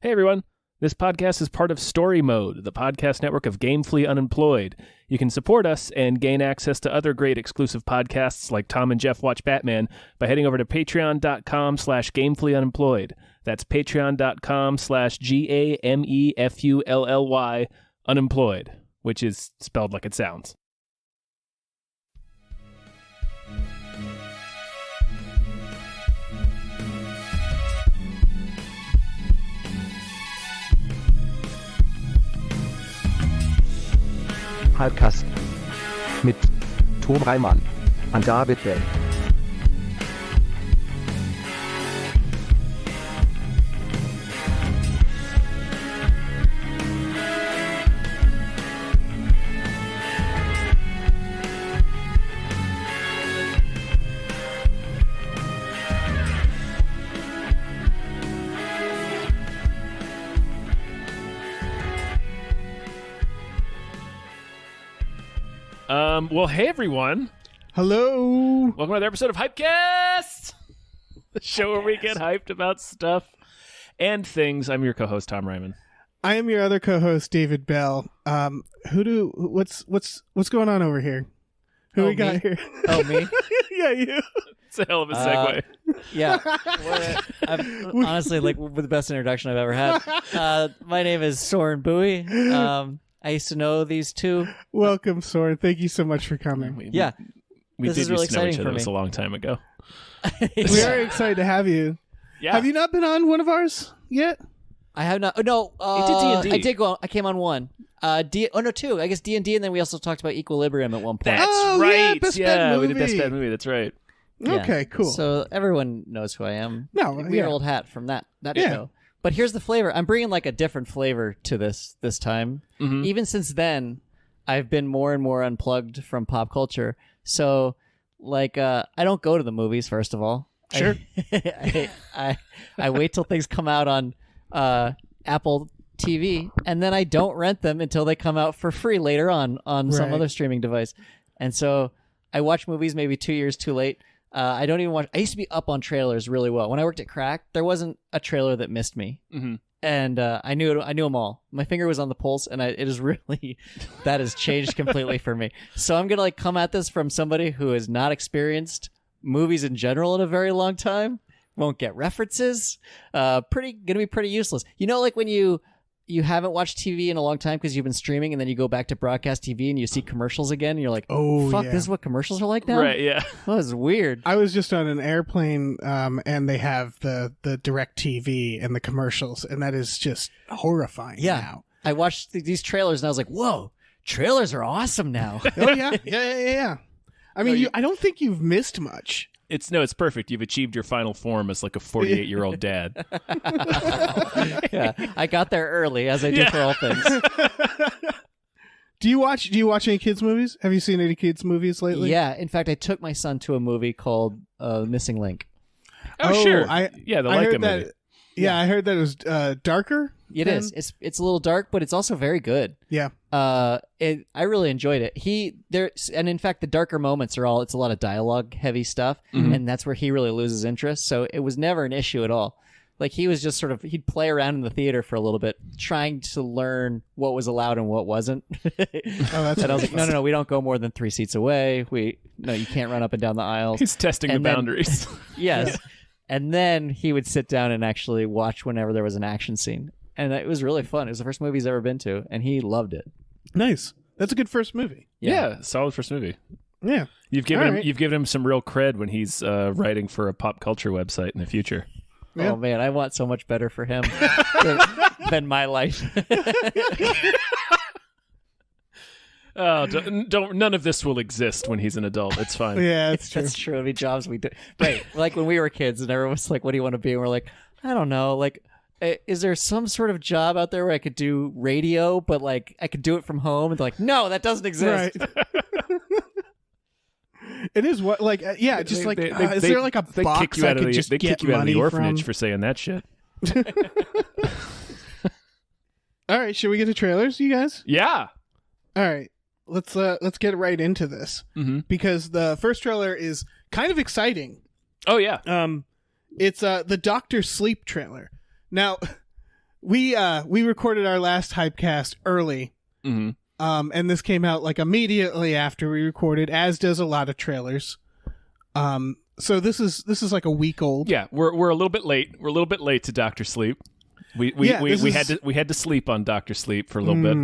Hey everyone, this podcast is part of Story Mode, the podcast network of Gamefully Unemployed. You can support us and gain access to other great exclusive podcasts like Tom and Jeff Watch Batman by heading over to patreon.com/gamefullyunemployed. That's patreon.com/GAMEFULLY unemployed, which is spelled like it sounds. Hypecast mit Tom Reimann und David Bell. Well, hey everyone. Hello. Welcome to another episode of Hypecast, the show where we get hyped about stuff and things. I'm your co-host, Tom Ryman. I am your other co-host, David Bell. What's going on over here? Who we got here? Oh, me? Yeah, you. It's a hell of a segue. Yeah. Honestly, like the best introduction I've ever had. My name is Soren Bowie. I used to know these two. Welcome, Soren. Thank you so much for coming. We This did is really used to know each exciting other. for It was me. a long time ago. We are excited to have you. Yeah. Have you not been on one of ours yet? I have not. No, You did D&D. I did go on. I came on one. Two. I guess D&D, and then we also talked about Equilibrium at one point. That's Oh, yeah, right. Best Bad we did Best Movie. Bad Movie. That's right. Yeah. Okay, cool. So everyone knows who I am. No, Weird yeah. old hat from that Yeah. show. But here's the flavor. I'm bringing like a different flavor to this time. Mhm. Even since then, I've been more and more unplugged from pop culture. So, like, I don't go to the movies. First of all, Sure. I wait till things come out on Apple TV, and then I don't rent them until they come out for free later on some Right. other streaming device. And so I watch movies maybe 2 years too late. I don't even watch. I used to be up on trailers really well. When I worked at Crack, there wasn't a trailer that missed me, Mhm. and I knew them all. My finger was on the pulse, and it is really that has changed completely for me. So I'm gonna like come at this from somebody who has not experienced movies in general in a very long time. Won't get references. Gonna be pretty useless. You know, like when you haven't watched TV in a long time because you've been streaming, and then you go back to broadcast TV and you see commercials again, and you're like, Oh, fuck, yeah. this is what commercials are like now? Right, yeah. That was weird. I was just on an airplane, and they have the direct TV and the commercials, and that is just horrifying Yeah. now. I watched these trailers, and I was like, whoa, trailers are awesome now. Oh, yeah. Yeah. I mean, I don't think you've missed much. It's perfect. You've achieved your final form as like a 48-year-old dad. Yeah, I got there early, as I do for all things. Do you watch any kids movies? Have you seen any kids movies lately? Yeah, in fact, I took my son to a movie called Missing Link. Oh, sure. I the I Leica heard that. movie. Yeah, I heard that it was darker. It is. It's a little dark, but it's also very good. Yeah. I really enjoyed it. And in fact, the darker moments it's a lot of dialogue heavy stuff, and that's where he really loses interest. So it was never an issue at all. Like he was just he'd play around in the theater for a little bit, trying to learn what was allowed and what wasn't. That's And I was like, no, we don't go more than 3 seats away. You can't run up and down the aisles. He's testing And the then- boundaries. Yes. And then he would sit down and actually watch whenever there was an action scene. And it was really fun. It was the first movie he's ever been to, and he loved it. nice. That's a good first movie. Yeah, solid first movie. Yeah. You've given All him right. you've given him some real cred when he's writing for a pop culture website in the future. Yeah. Oh, man, I want so much better for him than my life. Oh, don't none of this will exist when he's an adult. It's fine. Yeah, that's true. That's true. I mean, jobs we do. Right. Like when we were kids and everyone was like, what do you want to be? And we're like, I don't know. Like, is there some sort of job out there where I could do radio, but like I could do it from home? And they're like, no, that doesn't exist. Right. It is what is there like a they box kick you I out of could the just they get kick you out of the money orphanage from? for saying that shit. All right, should we get to trailers, you guys? Yeah. All right, let's get right into this because the first trailer is kind of exciting. Oh yeah. It's the Doctor Sleep trailer. Now, we recorded our last Hypecast early. Mm-hmm. And this came out like immediately after we recorded, as does a lot of trailers. So this is like a week old. Yeah, we're a little bit late. We're a little bit late to Dr. Sleep. We had to sleep on Dr. Sleep for a little bit.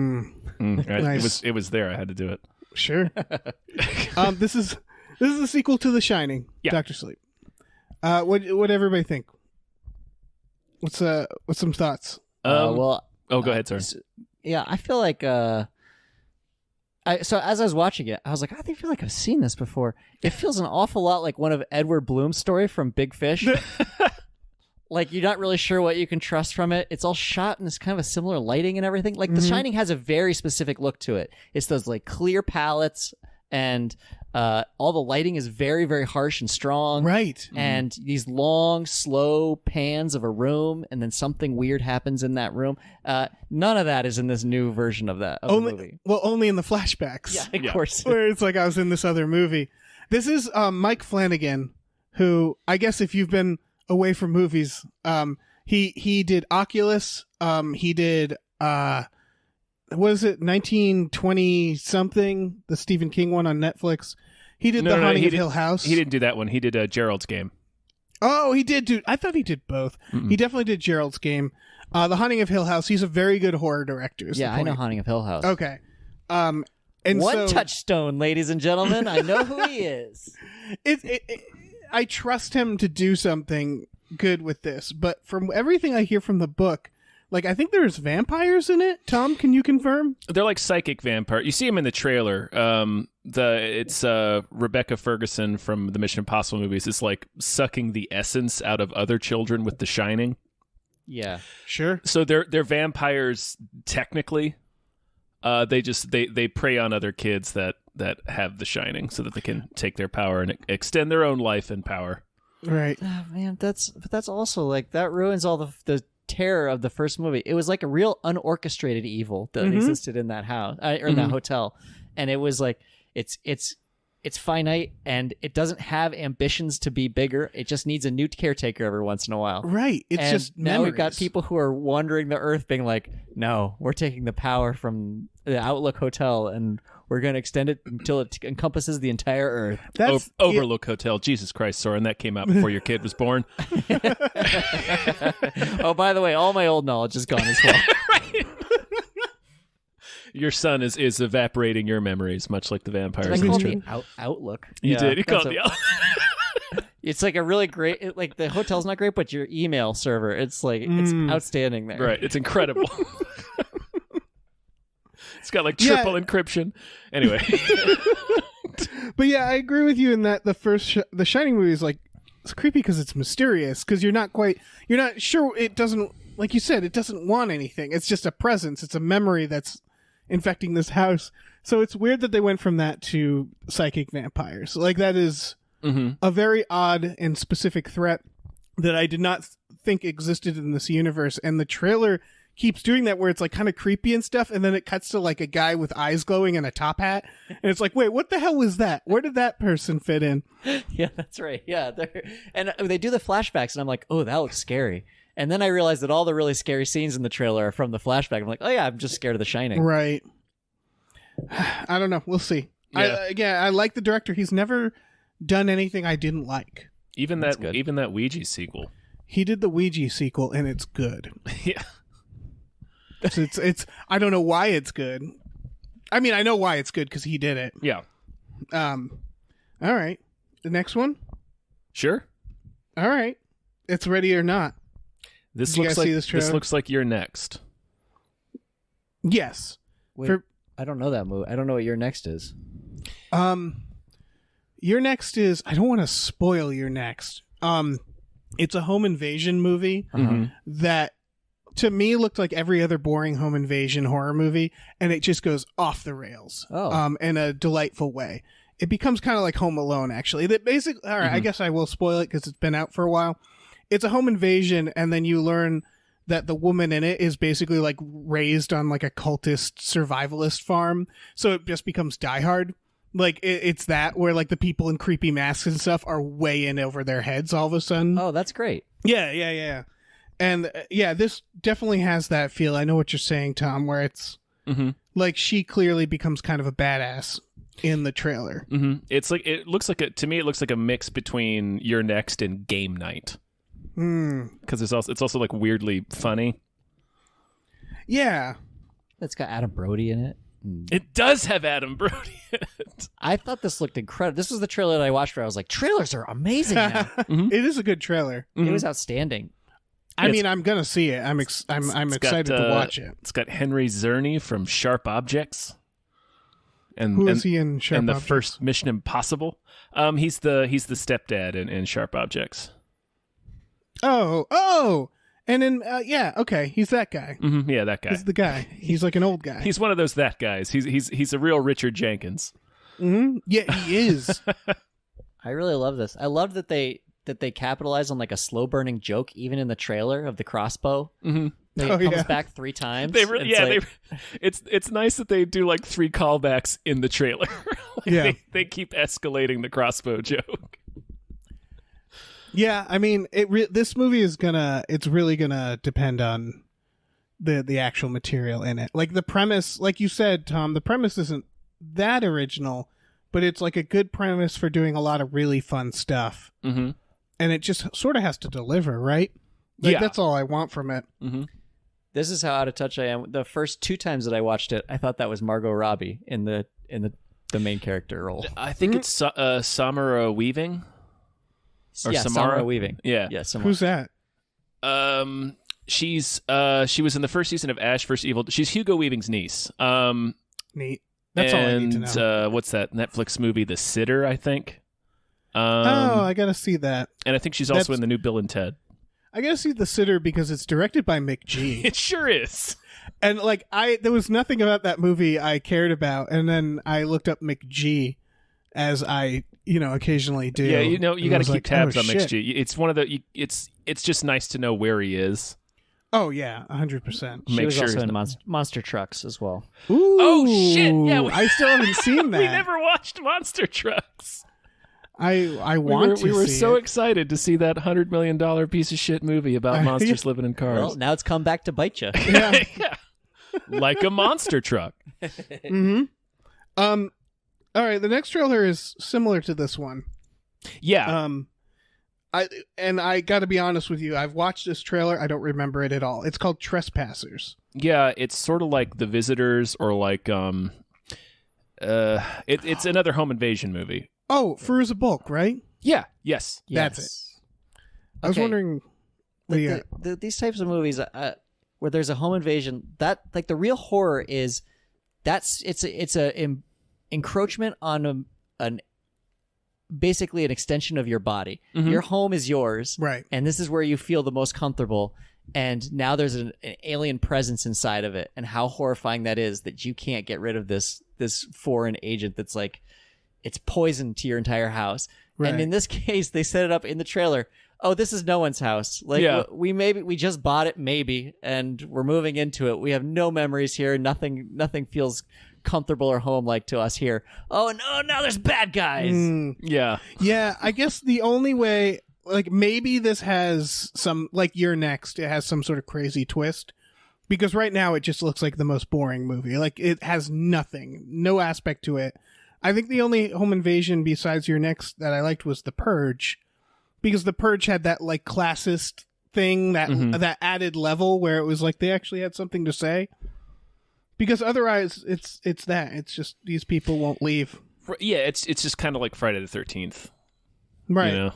Right? Nice. It was there. I had to do it. Sure. This is the sequel to The Shining. Yeah. Dr. Sleep. What everybody think? What's some thoughts? Well, go ahead, sorry. Yeah, I feel like so as I was watching it, I was like, I feel like I've seen this before. It feels an awful lot like one of Edward Bloom's story from Big Fish. Like, you're not really sure what you can trust from it. It's all shot in this kind of a similar lighting and everything. Like, The Shining has a very specific look to it. It's those, like, clear palettes, and all the lighting is very, very harsh and strong. Right. And these long, slow pans of a room, and then something weird happens in that room. None of that is in this new version of the movie. Well, only in the flashbacks. Yeah, of course. Where it's like I was in this other movie. This is Mike Flanagan, who I guess if you've been away from movies, he did Oculus. He did what is it, 1920 something, the Stephen King one on Netflix. He did The Haunting of Hill House. He didn't do that one. He did Gerald's Game. Oh, he did do. I thought he did both. He definitely did Gerald's Game. The Haunting of Hill House. He's a very good horror director. Yeah, I know Haunting of Hill House. Okay. And One touchstone, ladies and gentlemen. I know who he is. I trust him to do something good with this, but from everything I hear from the book, like, I think there's vampires in it. Tom, can you confirm? They're like psychic vampire. You see them in the trailer. It's Rebecca Ferguson from the Mission Impossible movies. It's like sucking the essence out of other children with The Shining. Yeah, sure. So they're vampires technically. They prey on other kids that have The Shining, so that they can take their power and extend their own life and power. Right. Oh, man, that's also like that ruins all the terror of the first movie. It was like a real unorchestrated evil that existed in that house or in that hotel, and it was like it's finite, and it doesn't have ambitions to be bigger. It just needs a new caretaker every once in a while. Right. It's and just now memories. we've got people who are wandering the earth being like, no, we're taking the power from the Outlook Hotel and we're going to extend it until it encompasses the entire earth. That's Overlook Hotel. Jesus Christ, Soren, that came out before your kid was born. Oh, by the way, all my old knowledge is gone as well. Right. Your son is evaporating your memories, much like the vampires. Did I call it the Outlook? You did. You called it the It's like a really great, like the hotel's not great, but your email server, it's like, it's outstanding there. Right. It's incredible. It's got like triple encryption. Anyway. But yeah, I agree with you in that the Shining movie is like, it's creepy because it's mysterious, because you're not sure, it doesn't, like you said, it doesn't want anything. It's just a presence. It's a memory that's infecting this house. So it's weird that they went from that to psychic vampires. Like, that is a very odd and specific threat that I did not think existed in this universe. And the trailer keeps doing that, where it's like kind of creepy and stuff, and then it cuts to like a guy with eyes glowing and a top hat, and it's like, wait, what the hell was that? Where did that person fit in? Yeah, that's right. Yeah, and they do the flashbacks, and I'm like, oh, that looks scary. And then I realized that all the really scary scenes in the trailer are from the flashback. I'm like, oh yeah, I'm just scared of The Shining. Right. I don't know. We'll see. Yeah. I like the director. He's never done anything I didn't like. Even that Ouija sequel. He did the Ouija sequel, and it's good. Yeah. So it's I don't know why it's good. I mean, I know why it's good because he did it. Yeah. All right. The next one? Sure. All right. It's Ready or Not. This Did you looks guys like see this trailer? This looks like you're next. Yes. Wait, I don't know that movie. I don't know what your next is. Your next is, I don't want to spoil your next. It's a home invasion movie that to me looked like every other boring home invasion horror movie, and it just goes off the rails in a delightful way. It becomes kind of like Home Alone, actually. That basically, all right, I guess I will spoil it because it's been out for a while. It's a home invasion, and then you learn that the woman in it is basically like raised on like a cultist survivalist farm, so it just becomes Die Hard. Like it's that where like the people in creepy masks and stuff are way in over their heads all of a sudden. Oh, that's great. Yeah. And this definitely has that feel. I know what you're saying, Tom, where it's like she clearly becomes kind of a badass in the trailer. It's like it looks like to me it looks like a mix between You're Next and Game Night. Because it's also like weirdly funny. Yeah. It's got Adam Brody in it. It does have Adam Brody in it. I thought this looked incredible. This was the trailer that I watched where I was like, trailers are amazing now. It is a good trailer. It was outstanding. I mean, I'm gonna see it. I'm excited to watch it. It's got Henry Czerny from Sharp Objects. And who is he in Sharp and Objects? The first Mission Impossible. He's the stepdad in Sharp Objects. Oh, and then okay, he's that guy. Yeah, that guy. He's the guy. He's like an old guy. He's one of those guys. He's a real Richard Jenkins. Yeah, he is. I really love this. I love that they capitalize on like a slow burning joke even in the trailer of the crossbow. It comes back 3 times. It's nice that they do like 3 callbacks in the trailer. They keep escalating the crossbow joke. Yeah, I mean, this movie it's really gonna depend on the actual material in it. Like the premise, like you said, Tom, the premise isn't that original, but it's like a good premise for doing a lot of really fun stuff. And it just sort of has to deliver, right? Like, that's all I want from it. This is how out of touch I am. The first 2 times that I watched it, I thought that was Margot Robbie in the main character role. I think it's Samara Weaving. Or Samara Weaving. Yeah. Samara. Who's that? She was in the first season of Ash vs. Evil. She's Hugo Weaving's niece. Neat. That's all I need to know. What's that Netflix movie, The Sitter, I think? I gotta see that. And I think she's also in the new Bill and Ted. I gotta see The Sitter because it's directed by Mick G. It sure is. And like there was nothing about that movie I cared about, and then I looked up Mick G, as I occasionally do. Yeah, you got to keep tabs on Mick G. It's one of the. It's just nice to know where he is. Oh yeah, 100%. She was also in Monster Trucks as well. Ooh, oh shit! Yeah, I still haven't seen that. We never watched Monster Trucks. I want to. We were see so it. excited to see that $100 million piece of shit movie about monsters living in cars. Well, now it's come back to bite you. Yeah. Like a monster truck. All right, the next trailer is similar to this one. Yeah. I got to be honest with you. I've watched this trailer. I don't remember it at all. It's called Trespassers. Yeah, it's sort of like The Visitors, or like it's another home invasion movie. Oh, Fairuza Balk, right? Yeah. Yes. That's it. I was wondering. These types of movies where there's a home invasion, that like the real horror is it's a encroachment on basically an extension of your body. Your home is yours, right? And this is where you feel the most comfortable. And now there's an alien presence inside of it, and how horrifying that is that you can't get rid of this foreign agent that's like it's poison to your entire house. Right. And in this case, they set it up in the trailer. Oh, this is no one's house. Like we just bought it, maybe, and we're moving into it. We have no memories here. Nothing feels comfortable or home-like to us here. Oh no, now there's bad guys. Yeah. I guess the only way, like maybe this has some, like You're Next, it has some sort of crazy twist, because right now it just looks like the most boring movie. Like it has no aspect to it. I think the only home invasion besides You're Next that I liked was The Purge, because The Purge had that like classist thing, that added level where it was like they actually had something to say. Because otherwise, it's just these people won't leave. Yeah, it's just kind of like Friday the 13th, right?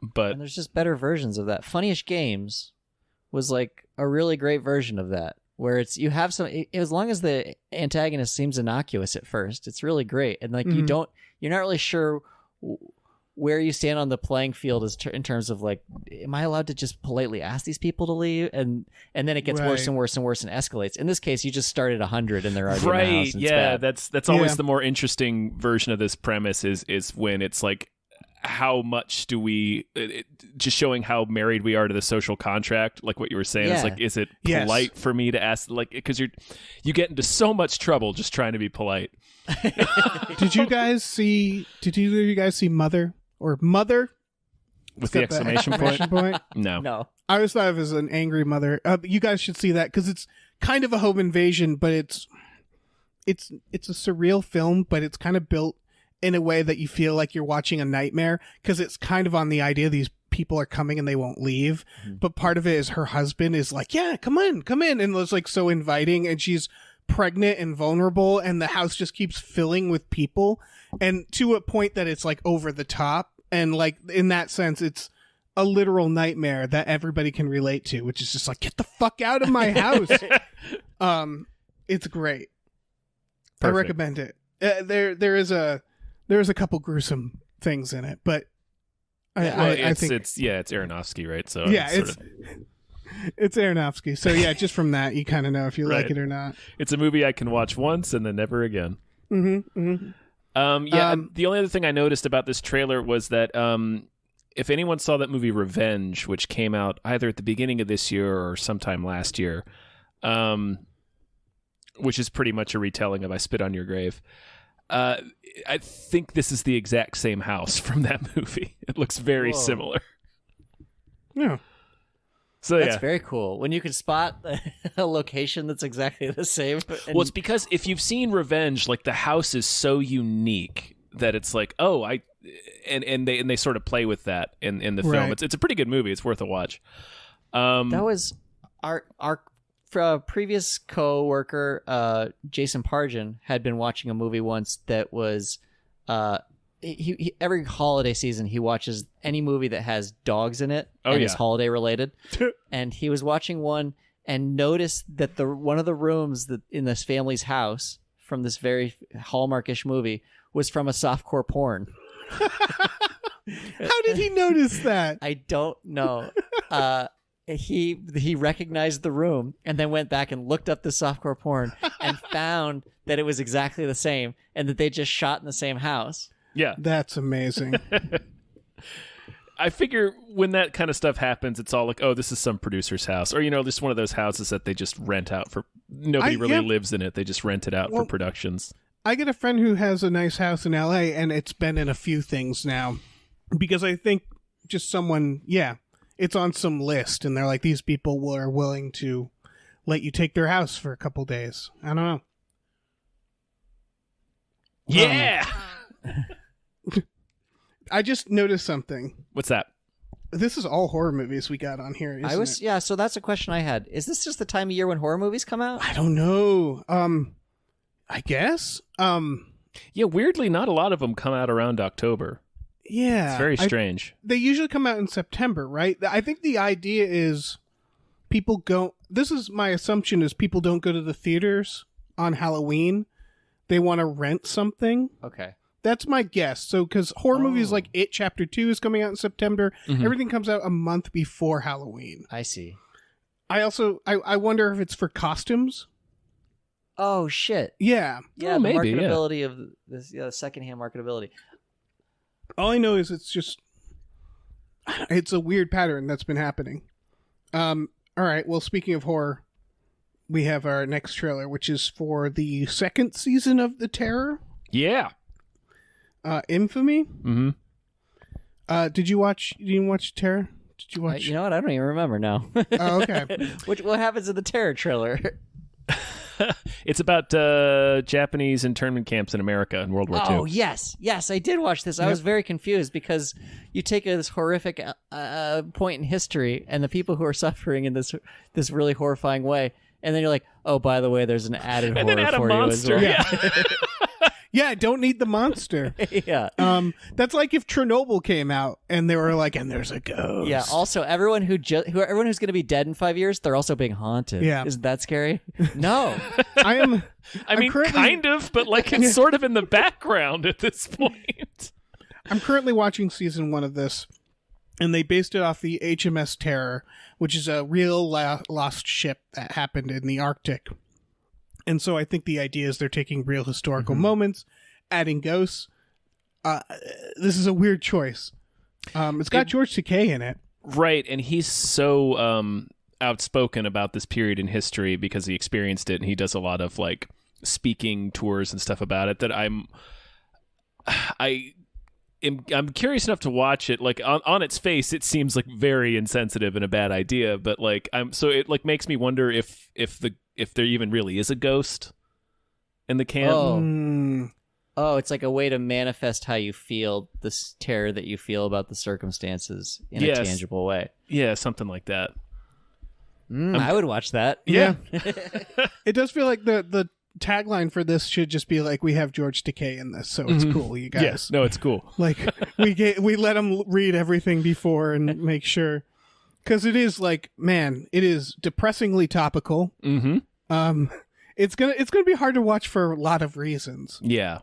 But and there's just better versions of that. Funniest Games was like a really great version of that, where it's you have some. As long as the antagonist seems innocuous at first, it's really great, and like you're not really sure where you stand on the playing field in terms of like, am I allowed to just politely ask these people to leave? And then it gets worse and worse and worse and escalates. In this case, you just start at 100 and they're already in the house. Yeah, that's always the more interesting version of this premise is when it's like, how much do we just showing how married we are to the social contract, like what you were saying. It's like, is it polite for me to ask, like, because you get into so much trouble just trying to be polite. Did either of you guys see Mother? Or Mother? With the exclamation point? No. No. I always thought of it as an angry mother. You guys should see that because it's kind of a home invasion, but it's a surreal film, but it's kind of built in a way that you feel like you're watching a nightmare because it's kind of on the idea these people are coming and they won't leave. But part of it is her husband is like, yeah, come in, and it's like so inviting, and she's pregnant and vulnerable, and the house just keeps filling with people, and to a point that it's like over the top, and like in that sense it's a literal nightmare that everybody can relate to, which is just like, get the fuck out of my house. It's great. Perfect. I recommend it. There is a couple gruesome things in it, but I think it's Aronofsky, right? So yeah, it's Aronofsky. So yeah, just from that you kind of know if you like it or not. It's a movie I can watch once and then never again. Mm-hmm. The only other thing I noticed about this trailer was that if anyone saw that movie Revenge, which came out either at the beginning of this year or sometime last year, which is pretty much a retelling of I Spit on Your Grave, I think this is the exact same house from that movie. It looks very similar. Yeah. So that's very cool. When you can spot a location that's exactly the same. Well, it's because if you've seen Revenge, like the house is so unique that it's like, and they sort of play with that in the film. It's a pretty good movie. It's worth a watch. That was our previous co-worker, Jason Pargin, had been watching a movie once that was he every holiday season he watches any movie that has dogs in it and is holiday related. And he was watching one and noticed that one of the rooms that in this family's house from this very Hallmarkish movie was from a softcore porn. How did he notice that? I don't know. He recognized the room and then went back and looked up the softcore porn and found that it was exactly the same and that they just shot in the same house. Yeah. That's amazing. I figure when that kind of stuff happens, it's all like, oh, this is some producer's house. Or, just one of those houses that they just rent out for... Nobody really lives in it. They just rent it out for productions. I get a friend who has a nice house in LA, and it's been in a few things now. Because I think just someone... Yeah. It's on some list, and they're like, these people are willing to let you take their house for a couple days. I don't know. Yeah! I just noticed something. What's that? This is all horror movies we got on here, isn't it? Yeah, so that's a question I had. Is this just the time of year when horror movies come out? I don't know. I guess. Yeah, weirdly, not a lot of them come out around October. Yeah. It's very strange. They usually come out in September, right? I think the idea is people go... This is my assumption is people don't go to the theaters on Halloween. They want to rent something. Okay. That's my guess. So, because horror movies like It Chapter 2 is coming out in September. Mm-hmm. Everything comes out a month before Halloween. I see. I also... I wonder if it's for costumes. Oh, shit. Yeah. Yeah, the maybe, marketability of this, secondhand marketability. All I know is it's a weird pattern that's been happening. All right. Well, speaking of horror, we have our next trailer, which is for the second season of The Terror. Yeah. Infamy. Mm-hmm. Did you watch Terror? Did you watch? You know what? I don't even remember now. Oh, okay. What happens in the Terror trailer? It's about Japanese internment camps in America in World War II. Oh, yes, I did watch this. I was very confused because you take this horrific point in history and the people who are suffering in this really horrifying way, and then you're like, oh, by the way, there's an added and horror then add for a monster. you as well. Yeah. Yeah, don't need the monster. Yeah. That's like if Chernobyl came out and they were like, and there's a ghost. Yeah. Also, everyone who's going to be dead in 5 years, they're also being haunted. Yeah. Isn't that scary? No. I mean, kind of, but like it's sort of in the background at this point. I'm currently watching season 1 of this, and they based it off the HMS Terror, which is a real lost ship that happened in the Arctic. And so I think the idea is they're taking real historical moments, adding ghosts. This is a weird choice. It's got George Takei in it. Right, and he's so outspoken about this period in history because he experienced it, and he does a lot of like speaking tours and stuff about it that I'm curious enough to watch it. Like on its face, it seems like very insensitive and a bad idea. But like it like makes me wonder if there even really is a ghost in the camp. Oh, it's like a way to manifest how you feel, this terror that you feel about the circumstances in a tangible way. Yeah, something like that. I would watch that. Yeah. It does feel like the tagline for this should just be like, we have George Takei in this, so it's cool, you guys. Yes, no, it's cool. Like we let him read everything before and make sure, because it is like, man, it is depressingly topical. It's gonna be hard to watch for a lot of reasons. Yeah.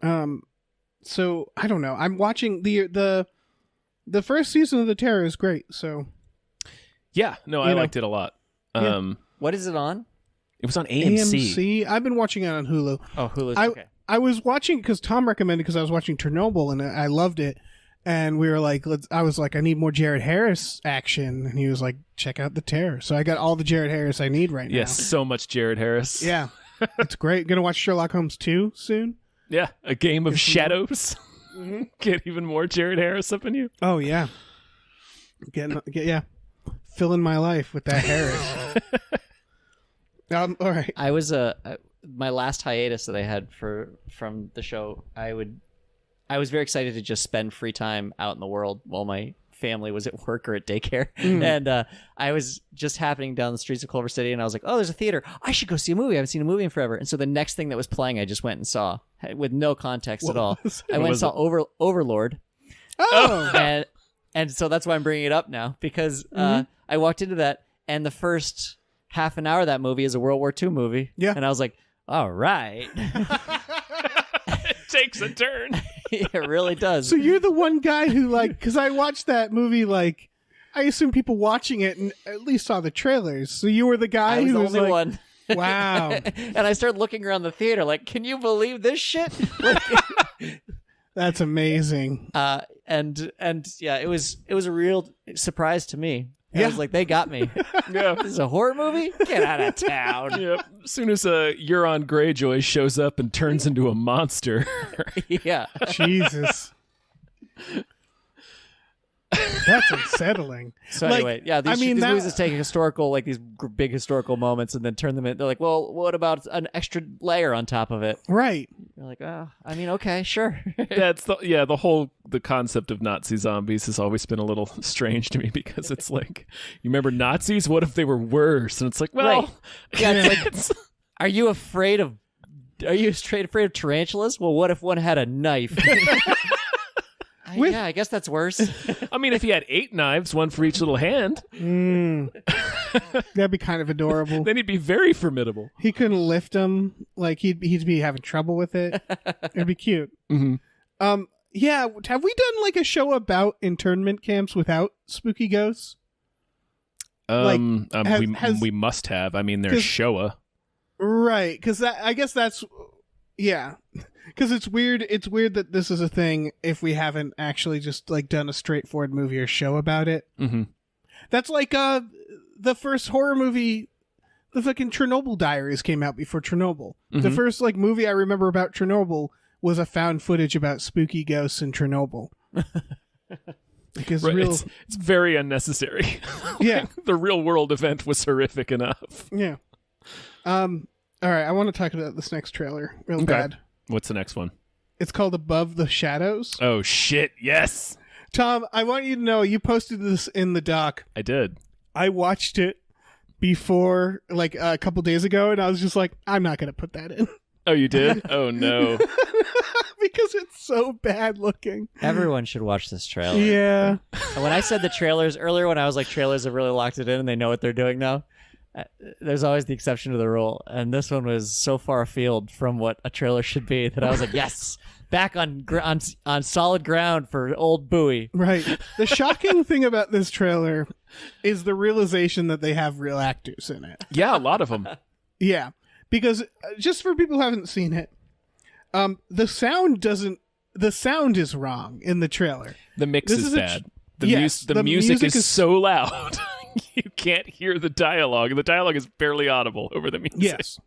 So I don't know. I'm watching the first season of The Terror is great. So yeah, no, I liked it a lot. What is it on? It was on AMC. AMC. I've been watching it on Hulu. Oh, Hulu's okay. I was watching because Tom recommended, because I was watching Chernobyl and I loved it. And we were like, I was like, I need more Jared Harris action. And he was like, check out The Terror. So I got all the Jared Harris I need right now. Yes, so much Jared Harris. Yeah. It's great. Gonna watch Sherlock Holmes 2 soon. Yeah, a game of shadows. Get even more Jared Harris up in you. Oh, yeah. Filling my life with that Harris. All right. I was my last hiatus that I had from the show. I was very excited to just spend free time out in the world while my family was at work or at daycare. And I was just happening down the streets of Culver City, and I was like, oh, there's a theater. I should go see a movie. I haven't seen a movie in forever. And so the next thing that was playing, I just went and saw with no context at all. I went and saw Overlord. Oh. And so that's why I'm bringing it up now, because I walked into that, and the first half an hour of that movie is a World War II movie. Yeah. And I was like, all right. It takes a turn. It really does. So you're the one guy who, like, because I watched that movie, like, I assume people watching it and at least saw the trailers. So you were the guy I was who the was only like, one. Wow. And I started looking around the theater like, can you believe this shit? That's amazing. And yeah, it was a real surprise to me. I was like, they got me. Yeah. This is a horror movie? Get out of town. Yep. As soon as Euron Greyjoy shows up and turns into a monster. Yeah. Jesus. That's unsettling. So anyway, yeah, these movies just take historical, like these big historical moments and then turn them in. They're like, well, what about an extra layer on top of it? Right. You're like, oh, I mean, okay, sure. That's the concept of Nazi zombies has always been a little strange to me, because it's like, you remember Nazis? What if they were worse? And it's like, well, right. Yeah, it's like, are you afraid of tarantulas? Well, what if one had a knife? Yeah, I guess that's worse. I mean, if he had 8 knives, one for each little hand, that'd be kind of adorable. then he'd be very formidable. He couldn't lift them. Like, he'd be having trouble with it. It'd be cute. Mm-hmm. Yeah, have we done like a show about internment camps without spooky ghosts? We must have. I mean, there's Showa. Right, because I guess that's... Yeah, because it's weird. It's weird that this is a thing if we haven't actually just like done a straightforward movie or show about it. Mm-hmm. That's like the first horror movie, the fucking Chernobyl Diaries came out before Chernobyl. Mm-hmm. The first like movie I remember about Chernobyl was a found footage about spooky ghosts in Chernobyl. Because right, it's very unnecessary. Yeah, the real world event was horrific enough. Yeah. All right, I want to talk about this next trailer real bad. What's the next one? It's called Above the Shadows. Oh, shit, yes. Tom, I want you to know, you posted this in the doc. I did. I watched it before, like, a couple days ago, and I was just like, I'm not going to put that in. Oh, you did? Oh, no. Because it's so bad looking. Everyone should watch this trailer. Yeah. And when I said the trailers earlier, when I was like, trailers have really locked it in and they know what they're doing now, there's always the exception to the rule, and this one was so far afield from what a trailer should be that I was like, yes, back on solid ground for old Bowie. Right. The shocking thing about this trailer is the realization that they have real actors in it. Yeah, a lot of them. Yeah, because just for people who haven't seen it, the sound is wrong in the trailer. The mix is bad. The music is so loud. You can't hear the dialogue. The dialogue is barely audible over the music. Yes.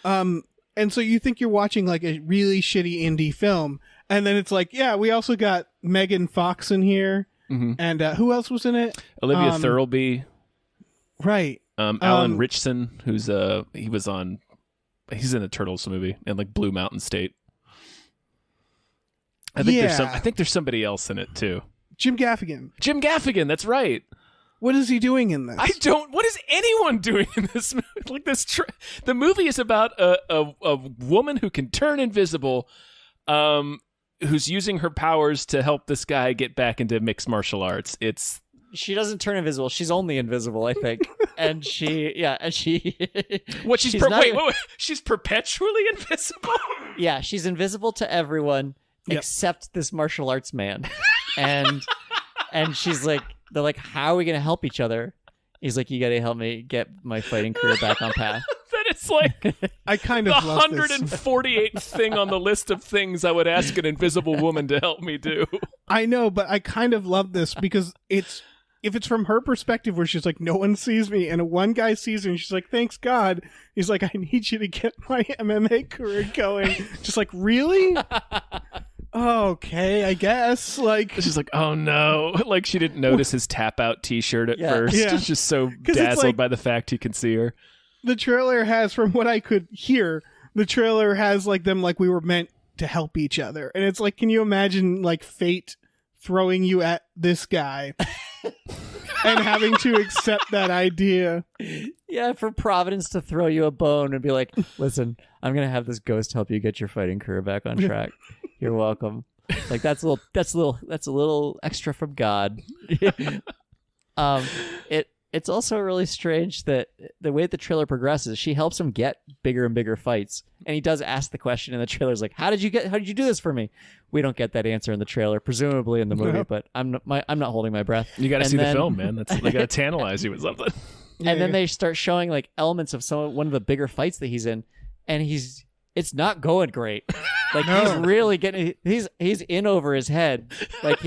And so you think you're watching like a really shitty indie film, And then it's like, yeah, we also got Megan Fox in here. Mm-hmm. And who else was in it? Olivia Thirlby. Right. Alan Richson, he's in the Turtles movie and like Blue Mountain State. I think there's somebody else in it too. Jim Gaffigan, that's right. What is he doing in this? What is anyone doing in this movie? Like the movie is about a woman who can turn invisible, who's using her powers to help this guy get back into mixed martial arts. She doesn't turn invisible. She's only invisible, I think. And she's she's perpetually invisible? Yeah, she's invisible to everyone except this martial arts man. And she's like, they're like, how are we going to help each other? He's like, you got to help me get my fighting career back on path. That it's like I kind of the love 148th thing on the list of things I would ask an invisible woman to help me do. I know, but I kind of love this because if it's from her perspective where she's like, no one sees me, and one guy sees her and she's like, thanks God. He's like, I need you to get my MMA career going. Just like, really? Okay, I guess. Like, she's like, oh no. Like she didn't notice his tap out t-shirt at first. Yeah. She's just so dazzled by the fact he can see her. The trailer has, from what I could hear, the trailer has like them like we were meant to help each other. And it's like, can you imagine like fate throwing you at this guy and having to accept that idea? Yeah, for Providence to throw you a bone and be like, listen, I'm going to have this ghost help you get your fighting career back on track. You're welcome. Like that's a little extra from God. It's also really strange that the way the trailer progresses, she helps him get bigger and bigger fights, and he does ask the question in the trailer's like, how did you do this for me? We don't get that answer in the trailer, presumably in the movie, but I'm not holding my breath. You got to see the film, man. They got to tantalize you with something. And then they start showing like elements of one of the bigger fights that he's in, and it's not going great. Like he's really he's in over his head. Like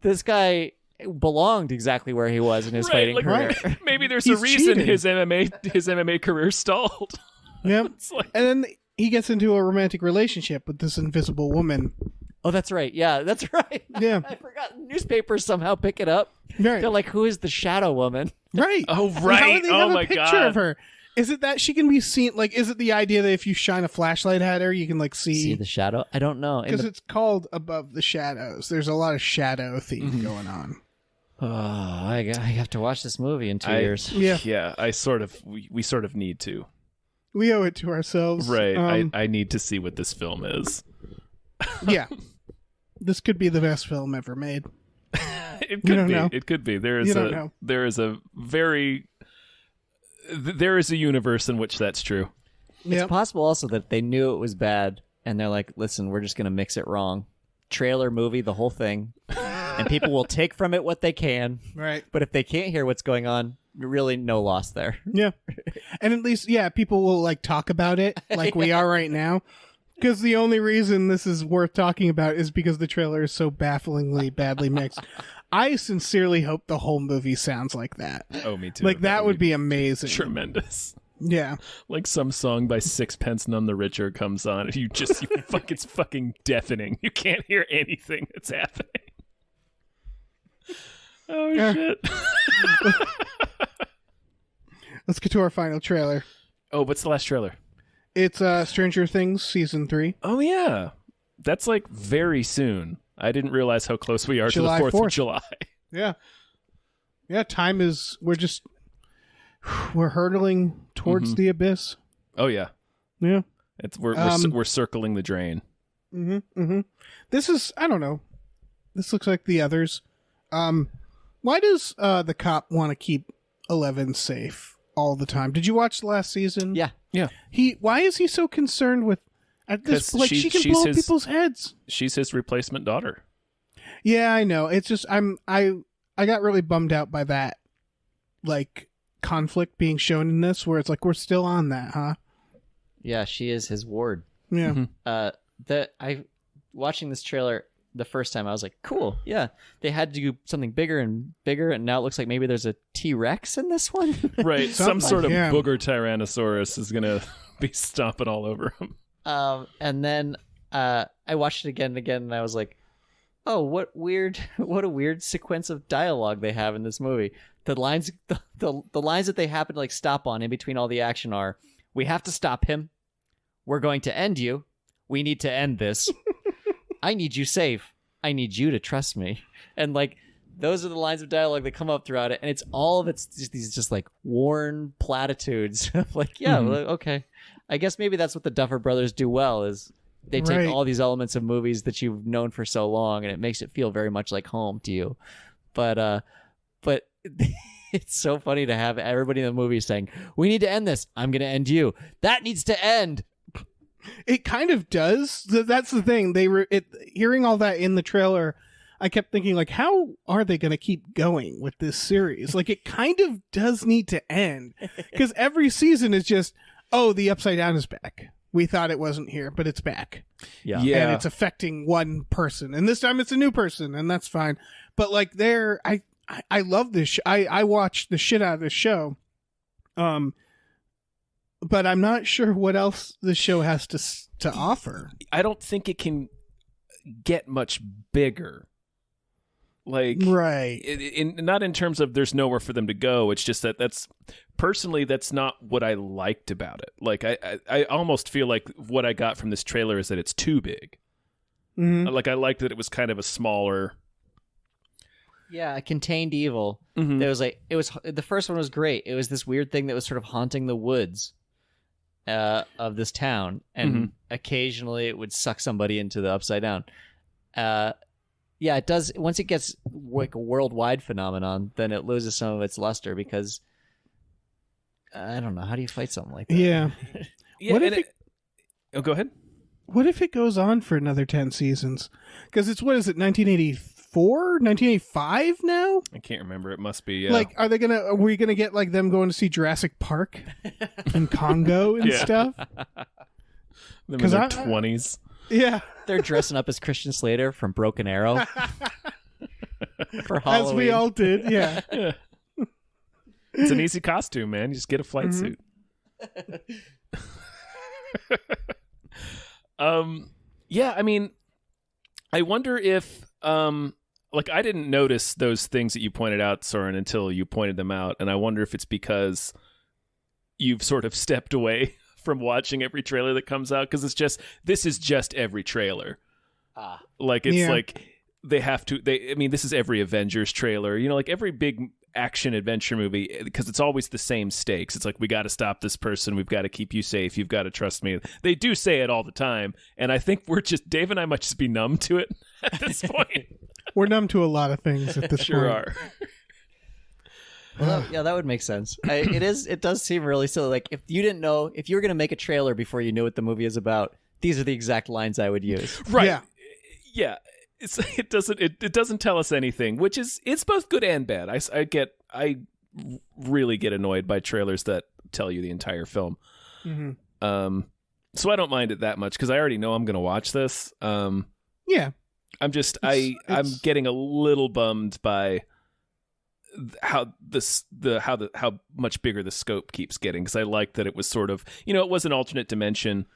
this guy belonged exactly where he was in his fighting career. Right. Maybe there's a reason his MMA career stalled. Yep. And then he gets into a romantic relationship with this invisible woman. Oh, that's right. Yeah, that's right. Yeah. I forgot. Newspapers somehow pick it up. Right. They're like, who is the shadow woman? Right. Oh, right. How do they have my a picture God. of her? Is it that she can be seen? Like, is it the idea that if you shine a flashlight at her, you can like see the shadow? I don't know. Because it's called Above the Shadows. There's a lot of shadow theme going on. Oh, I have to watch this movie in 2 years. Yeah. We sort of need to. We owe it to ourselves. Right. I need to see what this film is. Yeah. This could be the best film ever made. It could be. Know. It could be. There is a universe in which that's true. It's possible also that they knew it was bad and they're like, listen, we're just going to mix it wrong. Trailer, movie, the whole thing. And people will take from it what they can. Right. But if they can't hear what's going on, really no loss there. Yeah. And at least, people will like talk about it like we are right now. Because the only reason this is worth talking about is because the trailer is so bafflingly badly mixed. I sincerely hope the whole movie sounds like that. Oh, me too. Like that would be amazing. Tremendous. Yeah. Like some song by Sixpence None the Richer comes on and it's fucking deafening. You can't hear anything that's happening. Oh, shit. Let's get to our final trailer. Oh, what's the last trailer? It's Stranger Things Season 3. Oh, yeah. That's like very soon. I didn't realize how close we are to the 4th of July. Yeah. Yeah, time is... We're hurtling towards the abyss. Oh, yeah. Yeah. We're circling the drain. Mm-hmm. Mm-hmm. This is... I don't know. This looks like the others. Why does the cop want to keep Eleven safe all the time? Did you watch the last season? Yeah. Why is he so concerned with at this? Like she can blow up people's heads. She's his replacement daughter. Yeah, I know. It's just I got really bummed out by that, like conflict being shown in this, where it's like we're still on that, huh? Yeah, she is his ward. Yeah. Mm-hmm. Watching this trailer the first time, I was like, cool. Yeah, they had to do something bigger and bigger, and now it looks like maybe there's a T-Rex in this one. Right, some sort of booger Tyrannosaurus is gonna be stomping all over him. And then I watched it again and again, and I was like, oh, what a weird sequence of dialogue they have in this movie. The lines that they happen to like stop on in between all the action are, we have to stop him. We're going to end you. We need to end this. I need you safe. I need you to trust me. And like, those are the lines of dialogue that come up throughout it. And it's all of it's just these just like worn platitudes of like, yeah, well, okay. I guess maybe that's what the Duffer Brothers do well is they take all these elements of movies that you've known for so long and it makes it feel very much like home to you. But it's so funny to have everybody in the movie saying, we need to end this. I'm going to end you. That needs to end. It kind of does. That's the thing. Hearing all that in the trailer, I kept thinking, like, how are they going to keep going with this series? Like, it kind of does need to end. Because every season is just, oh, the Upside Down is back. We thought it wasn't here, but it's back. Yeah. And it's affecting one person. And this time it's a new person, and that's fine. But, like, I love this. I watched the shit out of this show. But I'm not sure what else the show has to offer. I don't think it can get much bigger. Like, right. Not in terms of there's nowhere for them to go. It's just that's not what I liked about it. Like, I almost feel like what I got from this trailer is that it's too big. Mm-hmm. Like, I liked that it was kind of a smaller. Yeah, a contained evil. Mm-hmm. The first one was great. It was this weird thing that was sort of haunting the woods of this town, and occasionally it would suck somebody into the Upside Down. Yeah, it does. Once it gets like a worldwide phenomenon, then it loses some of its luster because I don't know, how do you fight something like that? Yeah. What if Oh, go ahead. What if it goes on for another 10 seasons? Because it's, what is it, 1984? 1985 now? I can't remember. It must be. Like, are we gonna get like them going to see Jurassic Park in Congo and stuff? Them in their 20s. Yeah. They're dressing up as Christian Slater from Broken Arrow for Halloween. As we all did, yeah. It's an easy costume, man. You just get a flight suit. Yeah, I mean, I wonder if, like, I didn't notice those things that you pointed out, Soren, until you pointed them out, and I wonder if it's because you've sort of stepped away from watching every trailer that comes out, because this is just every trailer. Like, it's like this is every Avengers trailer, you know, like every big action adventure movie, because it's always the same stakes. It's like, we got to stop this person, we've got to keep you safe, you've got to trust me. They do say it all the time, and I think Dave and I might just be numb to it at this point. We're numb to a lot of things at this point. Sure are. Well, yeah, that would make sense. It does seem really silly. Like, if you didn't know, if you were going to make a trailer before you knew what the movie is about, these are the exact lines I would use. Right. Yeah. It doesn't tell us anything, which it's both good and bad. I really get annoyed by trailers that tell you the entire film. Mm-hmm. So I don't mind it that much because I already know I'm going to watch this. Yeah. I'm getting a little bummed by how much bigger the scope keeps getting, because I like that it was sort of, you know, it was an alternate dimension.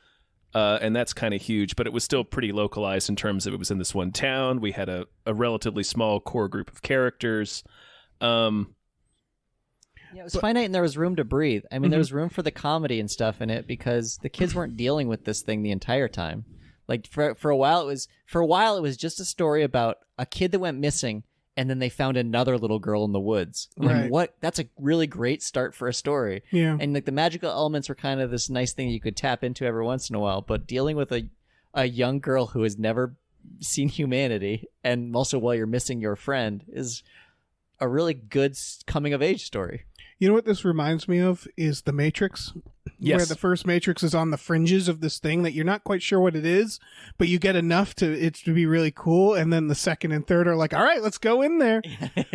And that's kind of huge, but it was still pretty localized in terms of it was in this one town. We had a relatively small core group of characters. It was finite, and there was room to breathe. I mean, there was room for the comedy and stuff in it because the kids weren't dealing with this thing the entire time. Like for a while, it was just a story about a kid that went missing, and then they found another little girl in the woods. Right. And that's a really great start for a story. Yeah. And like the magical elements were kind of this nice thing you could tap into every once in a while. But dealing with a young girl who has never seen humanity, and also while you're missing your friend, is a really good coming of age story. You know what this reminds me of is The Matrix. Yes. Where the first Matrix is on the fringes of this thing that you're not quite sure what it is, but you get enough to be really cool, and then the second and third are like, all right, let's go in there.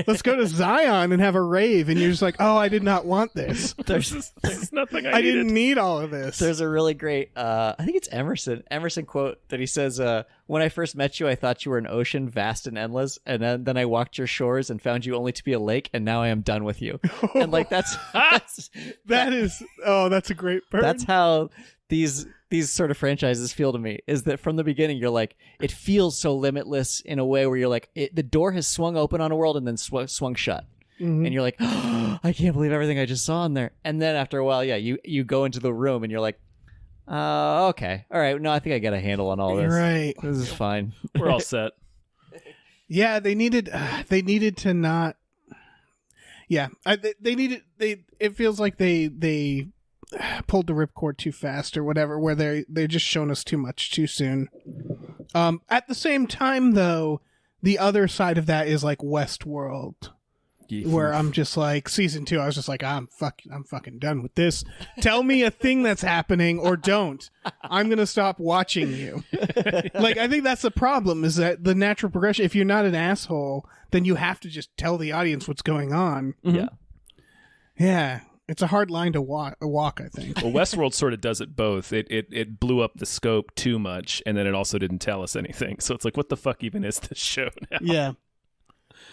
Let's go to Zion and have a rave, and you're just like, oh, I did not want this. There's nothing I didn't need all of this. There's a really great, I think it's Emerson quote that he says, when I first met you, I thought you were an ocean, vast and endless, and then I walked your shores and found you only to be a lake, and now I am done with you. And like that's a great burn. That's how these these sort of franchises feel to me is that from the beginning you're like, it feels so limitless in a way where you're like, the door has swung open on a world and then swung shut. And you're like, oh, I can't believe everything I just saw in there. And then after a while, you go into the room and you're like, okay, all right, no, I think I got a handle on all this. Right, this is fine. We're all set. Yeah, they needed to not. Yeah, they needed. It feels like they pulled the ripcord too fast or whatever, where they're just shown us too much too soon. At the same time, though, the other side of that is like Westworld. Where I'm just like, season 2, I was just like, I'm fucking done with this. Tell me a thing that's happening or don't. I'm gonna stop watching you. Like, I think that's the problem, is that the natural progression, if you're not an asshole, then you have to just tell the audience what's going on. Yeah, it's a hard line to walk, I think. Well, Westworld sort of does it both. It blew up the scope too much, and then it also didn't tell us anything. So it's like, what the fuck even is this show now? Yeah.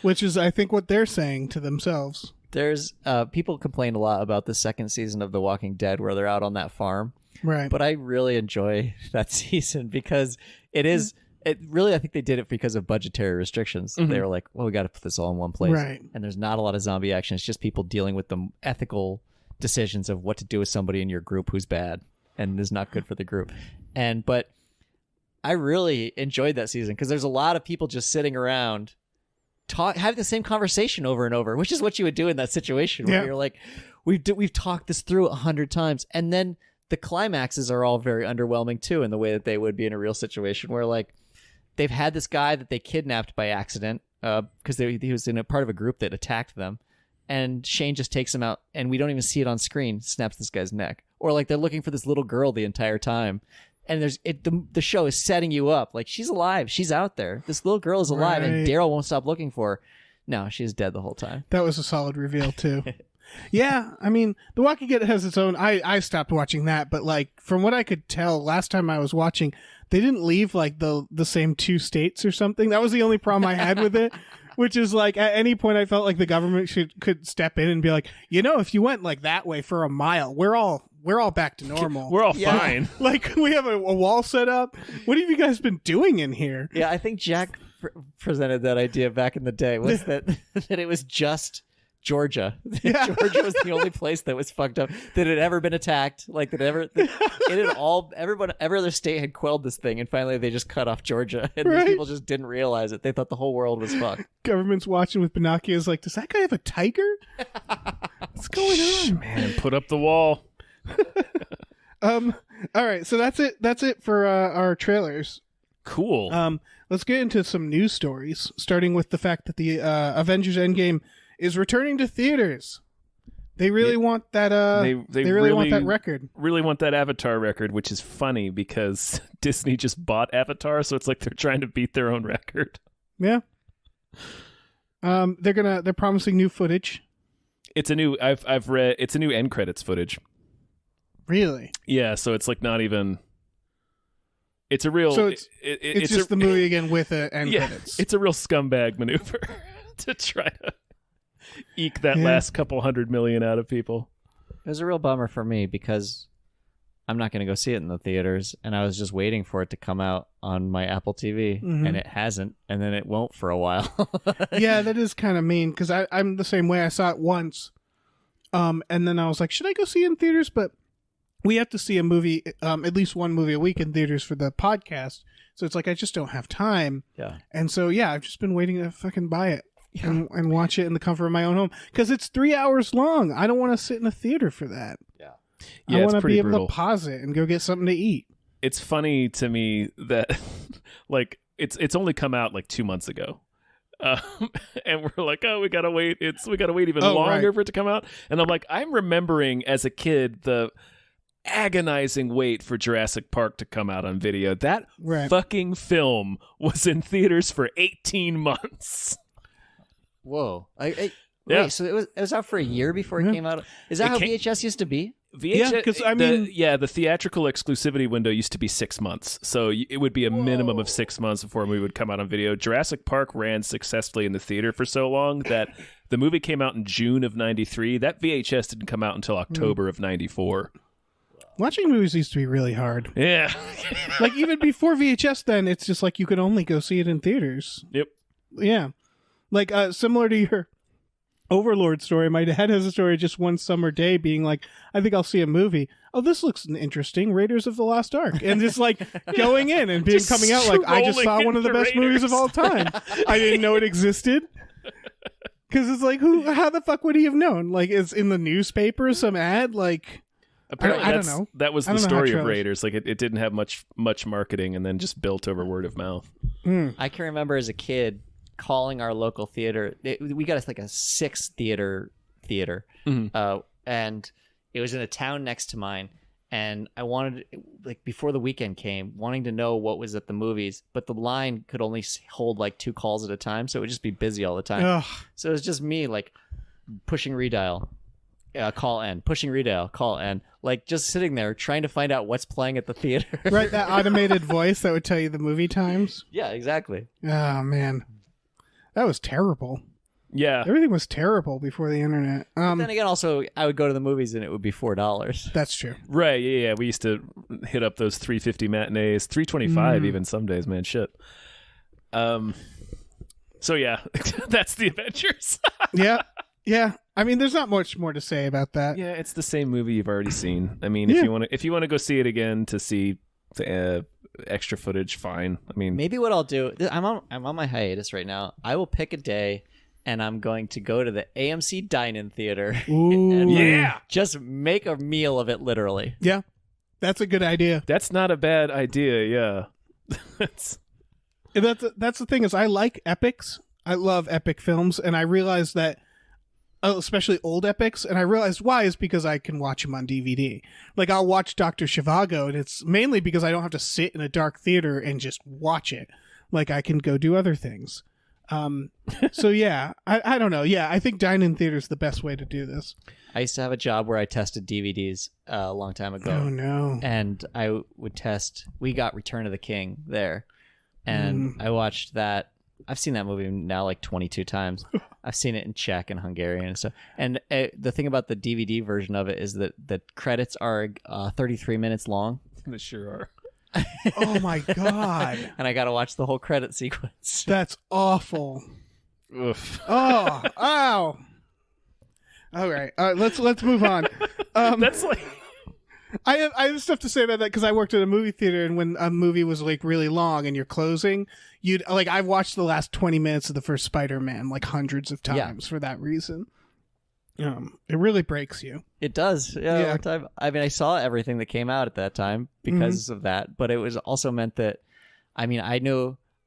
Which is, I think, what they're saying to themselves. There's people complain a lot about the second season of The Walking Dead where they're out on that farm. Right. But I really enjoy that season because it really, I think they did it because of budgetary restrictions. They were like, well, we got to put this all in one place. Right. And there's not a lot of zombie action. It's just people dealing with the ethical decisions of what to do with somebody in your group who's bad and is not good for the group. But I really enjoyed that season because there's a lot of people just sitting around having the same conversation over and over, which is what you would do in that situation where you're like, we've talked this through 100 times. And then the climaxes are all very underwhelming too, in the way that they would be in a real situation where like they've had this guy that they kidnapped by accident because he was in a part of a group that attacked them. And Shane just takes him out and we don't even see it on screen, snaps this guy's neck. Or like they're looking for this little girl the entire time. And the show is setting you up like she's alive, she's out there. This little girl is alive, and Daryl won't stop looking for her. No, she's dead the whole time. That was a solid reveal too. Yeah, I mean, The Walking Dead has its own. I stopped watching that, but like from what I could tell, last time I was watching, they didn't leave like the same 2 states or something. That was the only problem I had with it. Which is like, at any point I felt like the government could step in and be like, if you went like that way for a mile, we're all back to normal. We're all fine. Like we have a wall set up. What have you guys been doing in here? Yeah, I think Jack presented that idea back in the day. Was that it was just Georgia. Yeah. Georgia was the only place that was fucked up that had ever been attacked. Like every other state had quelled this thing, and finally they just cut off Georgia, and these people just didn't realize it. They thought the whole world was fucked. Government's watching with binoculars, like, does that guy have a tiger? What's going on? Man, put up the wall. All right, so that's it for our trailers. Cool. Let's get into some news stories, starting with the fact that the Avengers Endgame is returning to theaters. They really want that. They really want that record. Really want that Avatar record, which is funny because Disney just bought Avatar, so it's like they're trying to beat their own record. Yeah. They're promising new footage. It's a new. I've read. It's a new end credits footage. Really? Yeah. So it's like not even. It's a real. So it's just the movie again with end credits. It's a real scumbag maneuver to try to eke that last couple $100 million out of people. It was a real bummer for me because I'm not going to go see it in the theaters, and I was just waiting for it to come out on my Apple TV, and it hasn't, and then it won't for a while. Yeah, that is kind of mean because I'm the same way. I saw it once, and then I was like, should I go see it in theaters? But we have to see a movie, at least one movie a week in theaters for the podcast, so it's like I just don't have time. Yeah, and so I've just been waiting to fucking buy it. And watch it in the comfort of my own home because it's 3 hours long. I don't want to sit in a theater for that. Yeah, I want to be able to pause it and go get something to eat. It's funny to me that like it's only come out like 2 months ago, and we're like, oh, we gotta wait. We gotta wait even longer for it to come out. And I'm like, I'm remembering as a kid the agonizing wait for Jurassic Park to come out on video. That fucking film was in theaters for 18 months. Whoa! Wait, so it was out for a year before it came out. Is that how VHS used to be? VHS, because the theatrical exclusivity window used to be 6 months, so it would be a minimum of 6 months before a movie would come out on video. Jurassic Park ran successfully in the theater for so long that the movie came out in June of '93. That VHS didn't come out until October of '94. Watching movies used to be really hard. Yeah. Like, even before VHS, then, it's just like you could only go see it in theaters. Yep. Yeah. Like, similar to your Overlord story, my dad has a story just one summer day being like, I think I'll see a movie. Oh, this looks interesting. Raiders of the Lost Ark. And just like going in and coming out like, I just saw one of the best movies of all time. I didn't know it existed. Because it's like, how the fuck would he have known? Like, it's in the newspaper, some ad? Like... Apparently, I don't know. That was the story of Raiders. Like, it didn't have much marketing, and then just built over word of mouth. I can remember as a kid calling our local theater. We got like a 6 theater, and it was in a town next to mine. And I wanted, like, before the weekend came, wanting to know what was at the movies, but the line could only hold like 2 calls at a time, so it would just be busy all the time. Ugh. So it was just me like pushing redial. Call N, pushing redial, call N, like just sitting there trying to find out what's playing at the theater. Right, that automated voice that would tell you the movie times. Yeah, exactly. Oh man, that was terrible. Yeah, everything was terrible before the internet. But then again, also I would go to the movies and it would be $4. That's true. Right? Yeah. We used to hit up those $3.50 matinees, $3.25 even some days. Man, shit. So yeah, that's the Avengers. Yeah. I mean, there's not much more to say about that. Yeah, it's the same movie you've already seen. I mean, if you want to go see it again to see the extra footage, fine. I mean, maybe what I'll do. I'm on my hiatus right now. I will pick a day, and I'm going to go to the AMC Dine-In Theater. Ooh. Just make a meal of it, literally. Yeah, that's a good idea. That's not a bad idea. Yeah, that's the thing is I like epics. I love epic films, and I realize that. Especially old epics, and I realized why is because I can watch them on DVD. Like, I'll watch Dr. Zhivago, and it's mainly because I don't have to sit in a dark theater and just watch it. Like, I can go do other things. So yeah, I don't know. Yeah, I think dine-in theater is the best way to do this. I used to have a job where I tested DVDs a long time ago. Oh no! And I would test. We got Return of the King there, and I watched that. I've seen that movie now like 22 times. I've seen it in Czech and Hungarian and stuff. And the thing about the DVD version of it is that the credits are 33 minutes long. They sure are. Oh my god! And I got to watch the whole credit sequence. That's awful. Oof. Oh, ow! All right, let's move on. That's like. I have stuff to say about that because I worked at a movie theater, and when a movie was like really long and you're closing, I've watched the last 20 minutes of the first Spider-Man like hundreds of times for that reason. It really breaks you. It does. Yeah. Over time. I mean, I saw everything that came out at that time because of that, but it was also meant that, I mean,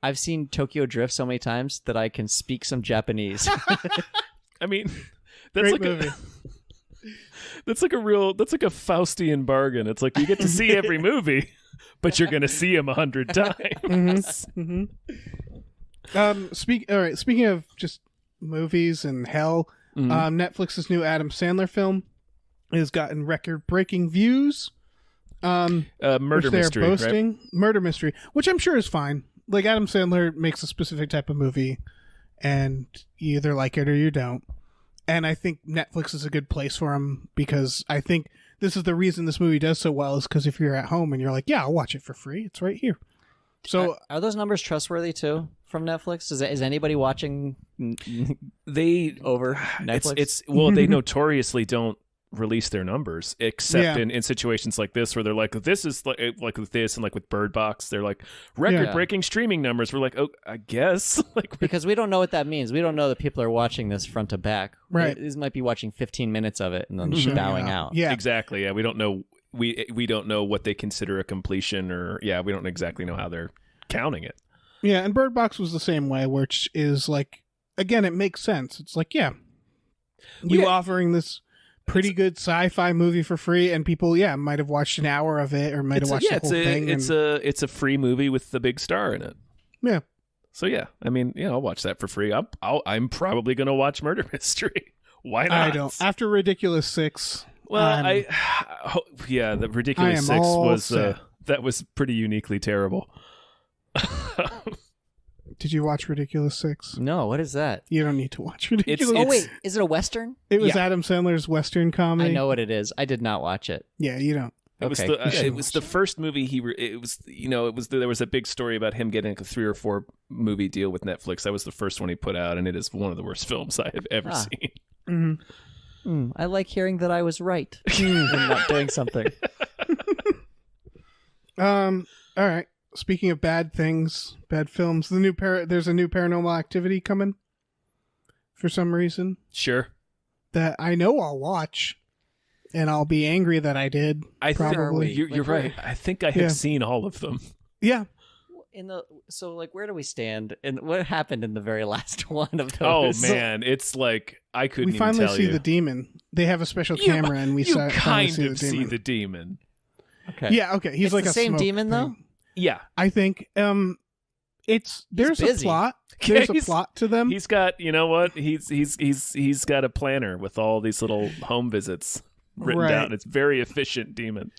I've seen Tokyo Drift so many times that I can speak some Japanese. I mean, that's great movie. That's like a Faustian bargain. It's like you get to see every movie, but you're going to see them 100 times. Speaking of just movies and hell, Netflix's new Adam Sandler film has gotten record-breaking views. Murder mystery, boasting. Right? Murder mystery, which I'm sure is fine. Like, Adam Sandler makes a specific type of movie, and you either like it or you don't. And I think Netflix is a good place for him because I think this is the reason this movie does so well is because if you're at home and you're like, yeah, I'll watch it for free. It's right here. So are those numbers trustworthy too from Netflix? Is anybody watching over Netflix? Well, they notoriously don't release their numbers except in situations like this where they're like, this is like with this and like with Bird Box, they're like record-breaking streaming numbers. We're like, oh, I guess like because we don't know what that means. We don't know that people are watching this front to back. Right, these might be watching 15 minutes of it and then bowing out. Yeah, exactly. Yeah, we don't know. We don't know what they consider a completion, or we don't exactly know how they're counting it. Yeah, and Bird Box was the same way, which is like, again, it makes sense. It's like, offering this pretty good sci-fi movie for free, and people might have watched an hour of it or might have watched the whole thing. It's a free movie with the big star in it. Yeah. So I mean, I'll watch that for free. I'm probably going to watch Murder Mystery. Why not? I don't. After Ridiculous 6. Well, the Ridiculous 6 was that was pretty uniquely terrible. Did you watch Ridiculous 6? No, what is that? You don't need to watch Ridiculous. Oh wait, is it a Western? It was Adam Sandler's Western comedy. I know what it is. I did not watch it. Yeah, you don't. It was the first movie there was a big story about him getting a 3 or 4 movie deal with Netflix. That was the first one he put out, and it is one of the worst films I have ever seen. Mm-hmm. I like hearing that I was right in not doing something. All right. Speaking of bad things, bad films, there's a new Paranormal Activity coming for some reason. Sure. That I know I'll watch. And I'll be angry that I did. Probably. You're right. I think I have seen all of them. Yeah. Where do we stand? And what happened in the very last one of Oh those? man, it's like I couldn't. We finally even tell see you. the demon. They have a special camera, and we finally see the demon. Okay. Yeah. Okay. He's it's like the a same smoke demon, thing. though. Yeah. I think. There's a busy. plot. There's a plot to them. He's got. You know what? He's got a planner with all these little home visits written down. It's very efficient demon.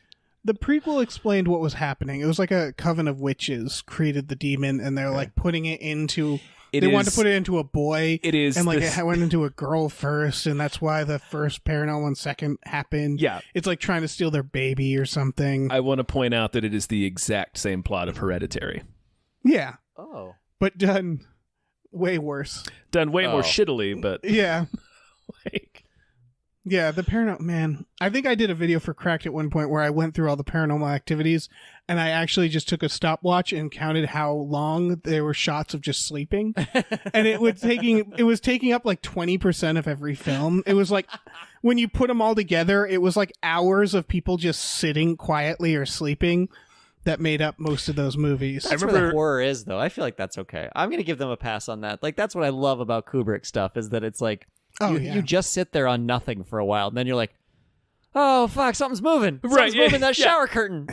The prequel explained what was happening. It was like a coven of witches created the demon, and they're like putting it into. They wanted to put it into a boy. It is, and it went into a girl first, and that's why the first Paranormal and second happened. Yeah, it's like trying to steal their baby or something. I want to point out that it is the exact same plot of Hereditary. Yeah. Oh. But done way worse. Done way more shittily, but yeah. like. Yeah, the Paranormal... Man, I think I did a video for Cracked at one point where I went through all the Paranormal Activities, and I actually just took a stopwatch and counted how long there were shots of just sleeping. And it was taking up like 20% of every film. It was like, when you put them all together, it was like hours of people just sitting quietly or sleeping that made up most of those movies. That's where the horror is, though. I feel like that's okay. I'm going to give them a pass on that. Like, that's what I love about Kubrick stuff, is that it's like, you just sit there on nothing for a while, and then you're like, oh, fuck, something's moving. Something's moving that shower curtain.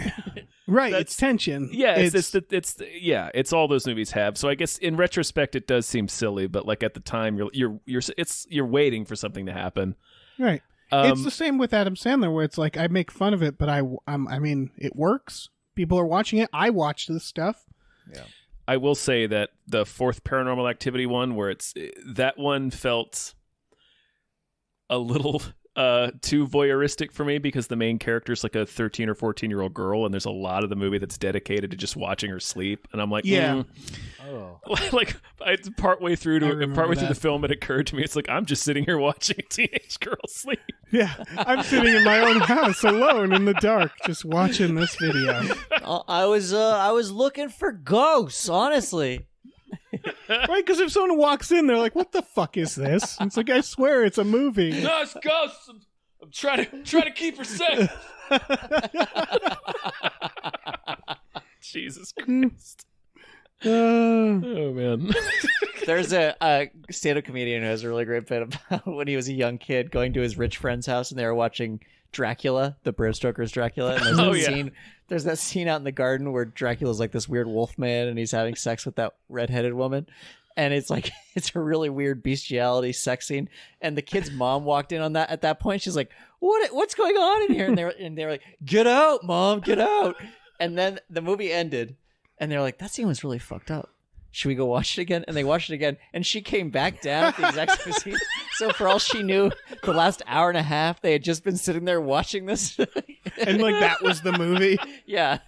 Right, it's tension. Yeah, it's all those movies have. So I guess in retrospect it does seem silly, but like at the time you're waiting for something to happen. Right. It's the same with Adam Sandler, where it's like I make fun of it, but I mean, it works. People are watching it. I watch this stuff. Yeah. I will say that the fourth Paranormal Activity one, where that one felt a little too voyeuristic for me, because the main character is like a 13 or 14-year-old girl, and there's a lot of the movie that's dedicated to just watching her sleep, and I'm like, like partway through the film, it occurred to me, it's like I'm just sitting here watching a teenage girl sleep. Yeah, I'm sitting in my own house alone in the dark, just watching this video. I was looking for ghosts, honestly. Right, because if someone walks in, they're like, "What the fuck is this?" And it's like, I swear, it's a movie. No, it's ghosts. I'm trying to keep her safe. Jesus Christ. Oh man. There's a stand-up comedian who has a really great bit about when he was a young kid going to his rich friend's house, and they were watching Dracula, the Bram Stoker's Dracula. And there's that scene out in the garden where Dracula's like this weird wolf man, and he's having sex with that redheaded woman. And it's like, it's a really weird bestiality sex scene. And the kid's mom walked in on that at that point. She's like, what's going on in here? And they're like, get out, Mom, get out. And then the movie ended, and they're like, that scene was really fucked up. Should we go watch it again? And they watched it again, and she came back down at the exact same scene. So for all she knew, the last hour and a half, they had just been sitting there watching this. And like, that was the movie? Yeah.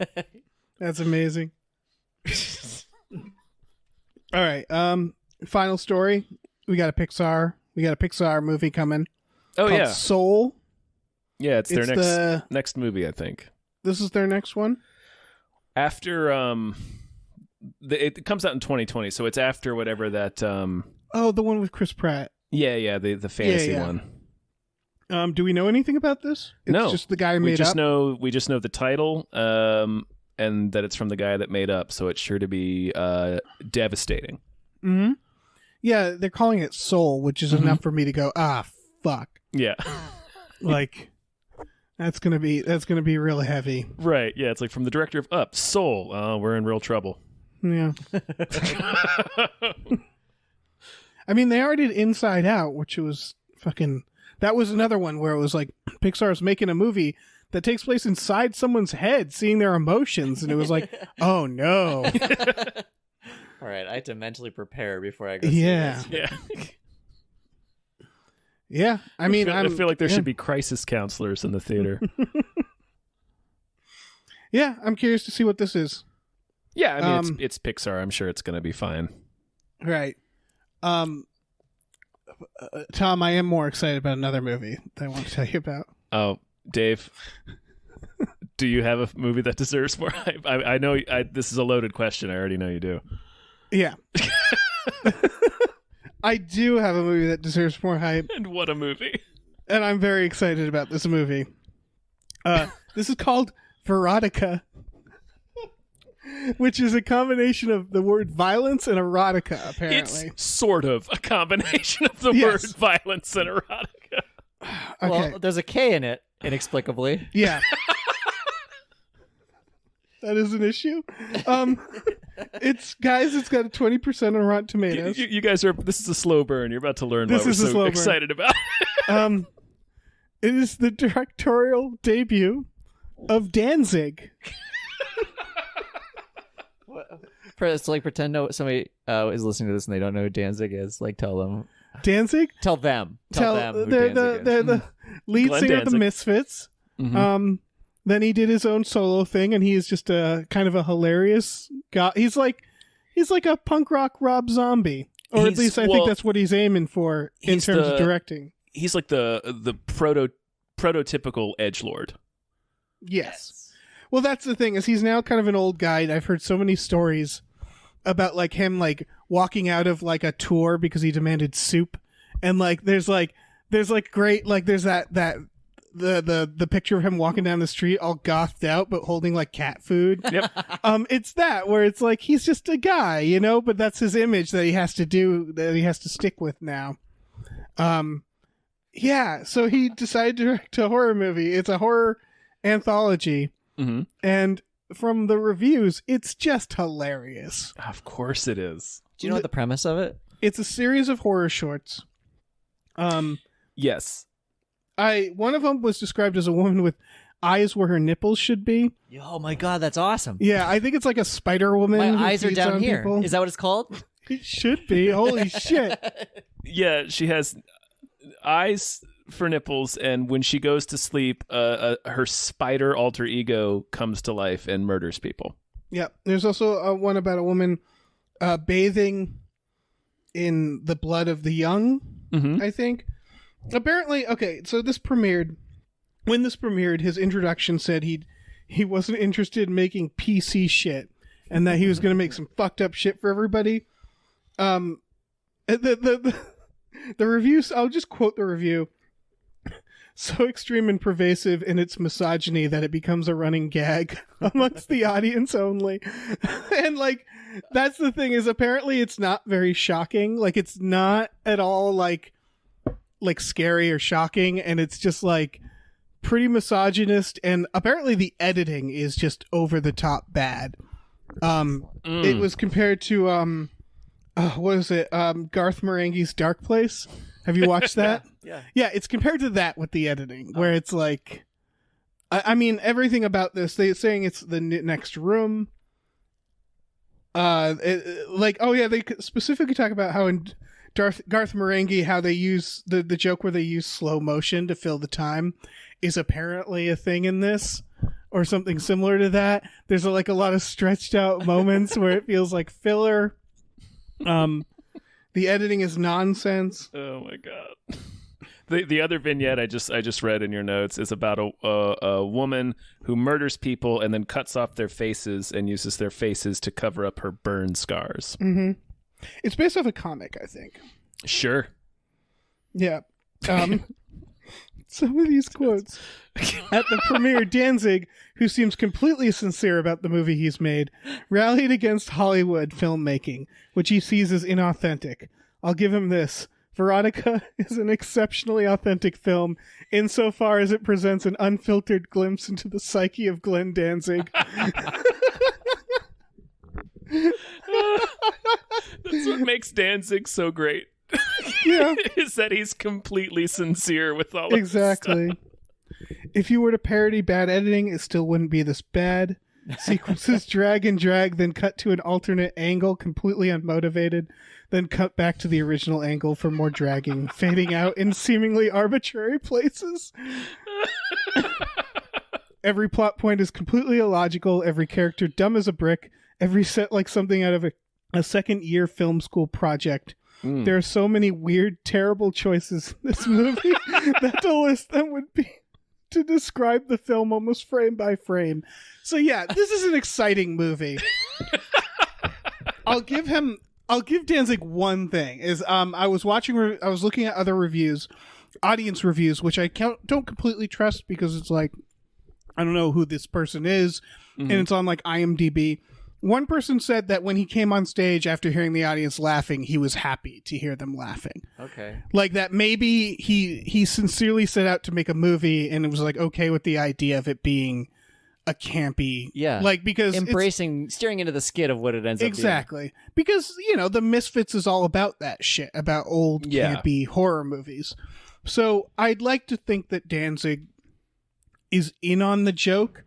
That's amazing. All right. Final story. We got a Pixar movie coming. Oh, called yeah. Soul. Yeah, it's their next movie, I think. This is their next one? After it comes out in 2020, so it's after whatever that the one with Chris Pratt. The fantasy one. Do we know anything about this? It's just the guy who made up. We just know the title, and that it's from the guy that made up, so it's sure to be devastating. Mm-hmm. Yeah, they're calling it Soul, which is enough for me to go, fuck. Yeah. Like, that's gonna be really heavy. Right, yeah, it's like from the director of Up, Soul. We're in real trouble. Yeah. I mean, they already did Inside Out, which was fucking... That was another one where it was like, Pixar's making a movie that takes place inside someone's head, seeing their emotions, and it was like, oh no. All right, I have to mentally prepare before I go see this. Yeah. Yeah, I mean, I feel like there should be crisis counselors in the theater. Yeah, I'm curious to see what this is. Yeah, I mean, it's Pixar. I'm sure it's going to be fine. Right. Tom, I am more excited about another movie that I want to tell you about. Oh, Dave, do you have a movie that deserves more hype? I know this is a loaded question. I already know you do. Yeah. I do have a movie that deserves more hype. And what a movie. And I'm very excited about this movie. This is called Verotica, which is a combination of the word violence and erotica, apparently. It's sort of a combination of the word violence and erotica. Okay. Well, there's a K in it, inexplicably. Yeah. That is an issue. It's got a 20% on Rotten Tomatoes. You guys this is a slow burn. You're about to learn This what is a we're slow so burn. excited about. It is the directorial debut of Danzig. It's like pretend somebody is listening to this and they don't know who Danzig is. Like tell them. Danzig? Tell them who they're Danzig they're is. the lead Glenn singer of the Danzig. Misfits. Mm-hmm. Then he did his own solo thing, and he is just a kind of a hilarious guy. He's like a punk rock Rob Zombie, or at least I think that's what he's aiming for in terms of directing. He's like the prototypical edgelord. Yes. Well, that's the thing, is he's now kind of an old guy. I've heard so many stories about like him like walking out of like a tour because he demanded soup, and like there's great like there's that the picture of him walking down the street all gothed out but holding like cat food. Yep. It's that where it's like he's just a guy, you know, but that's his image that he has to stick with now. Yeah, so he decided to direct a horror movie. It's a horror anthology. Mm-hmm. And from the reviews, it's just hilarious. Of course it is. Do you know what the premise of it? It's a series of horror shorts. Yes. One of them was described as a woman with eyes where her nipples should be. Oh my god, that's awesome. Yeah, I think it's like a Spider Woman. My eyes are feeds down on here. people. Is that what it's called? It should be. Holy shit. Yeah, she has eyes for nipples, and when she goes to sleep, her spider alter ego comes to life and murders people. Yeah, there's also one about a woman bathing in the blood of the young, I think. Apparently, okay, so when this premiered, his introduction said he wasn't interested in making PC shit, and that he was going to make some fucked up shit for everybody. The reviews, I'll just quote the review. So extreme and pervasive in its misogyny that it becomes a running gag amongst the audience only. And like, that's the thing, is apparently it's not very shocking. Like, it's not at all like scary or shocking, and it's just like pretty misogynist, and apparently the editing is just over the top bad. It was compared to what is it? Garth Marenghi's Dark Place. Have you watched that? Yeah, it's compared to that with the editing, where it's like, I mean, everything about this, they're saying it's the next room. They specifically talk about how in Garth Marenghi, how they use the joke where they use slow motion to fill the time is apparently a thing in this, or something similar to that. There's a lot of stretched out moments where it feels like filler. The editing is nonsense. Oh my god. The other vignette I just read in your notes is about a woman who murders people and then cuts off their faces and uses their faces to cover up her burn scars. Mm-hmm. It's based off a comic, I think. Sure. Yeah. Some of these quotes. At the premiere, Danzig, who seems completely sincere about the movie he's made, rallied against Hollywood filmmaking, which he sees as inauthentic. I'll give him this. Veronica is an exceptionally authentic film insofar as it presents an unfiltered glimpse into the psyche of Glenn Danzig. That's what makes Danzig so great. Yeah. Is that he's completely sincere with all of Exactly. If you were to parody bad editing, it still wouldn't be this bad. Sequences drag and drag, then cut to an alternate angle, completely unmotivated, then cut back to the original angle for more dragging, fading out in seemingly arbitrary places. Every plot point is completely illogical. Every character dumb as a brick. Every set like something out of a second-year film school project. There are so many weird, terrible choices in this movie that to list them would be to describe the film almost frame by frame. So yeah, this is an exciting movie. I'll give Danzig one thing is I was looking at other reviews, audience reviews, which I don't completely trust because it's like I don't know who this person is, and it's on like IMDb. One person said that when he came on stage after hearing the audience laughing, he was happy to hear them laughing. Okay. Like that maybe he sincerely set out to make a movie and it was like okay with the idea of it being a campy. Yeah. Like because steering into the skid of what it ends up being. Exactly. Because, the Misfits is all about that shit, about old campy horror movies. So I'd like to think that Danzig is in on the joke,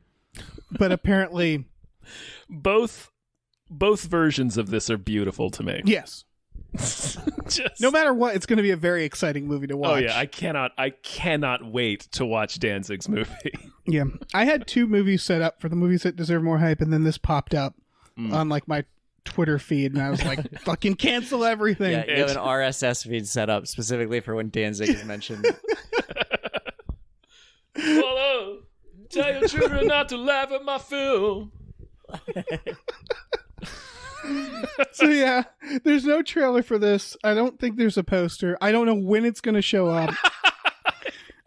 but apparently both versions of this are beautiful to me. Yes. No matter what, it's going to be a very exciting movie to watch. Oh yeah, I cannot wait to watch Danzig's movie. Yeah. I had 2 movies set up for the movies that deserve more hype, and then this popped up on like my Twitter feed, and I was like, fucking cancel everything. Yeah, you have an RSS feed set up specifically for when Danzig is mentioned. Hello, tell your children not to laugh at my film. So yeah, there's no trailer for this. I don't think there's a poster. I don't know when it's going to show up.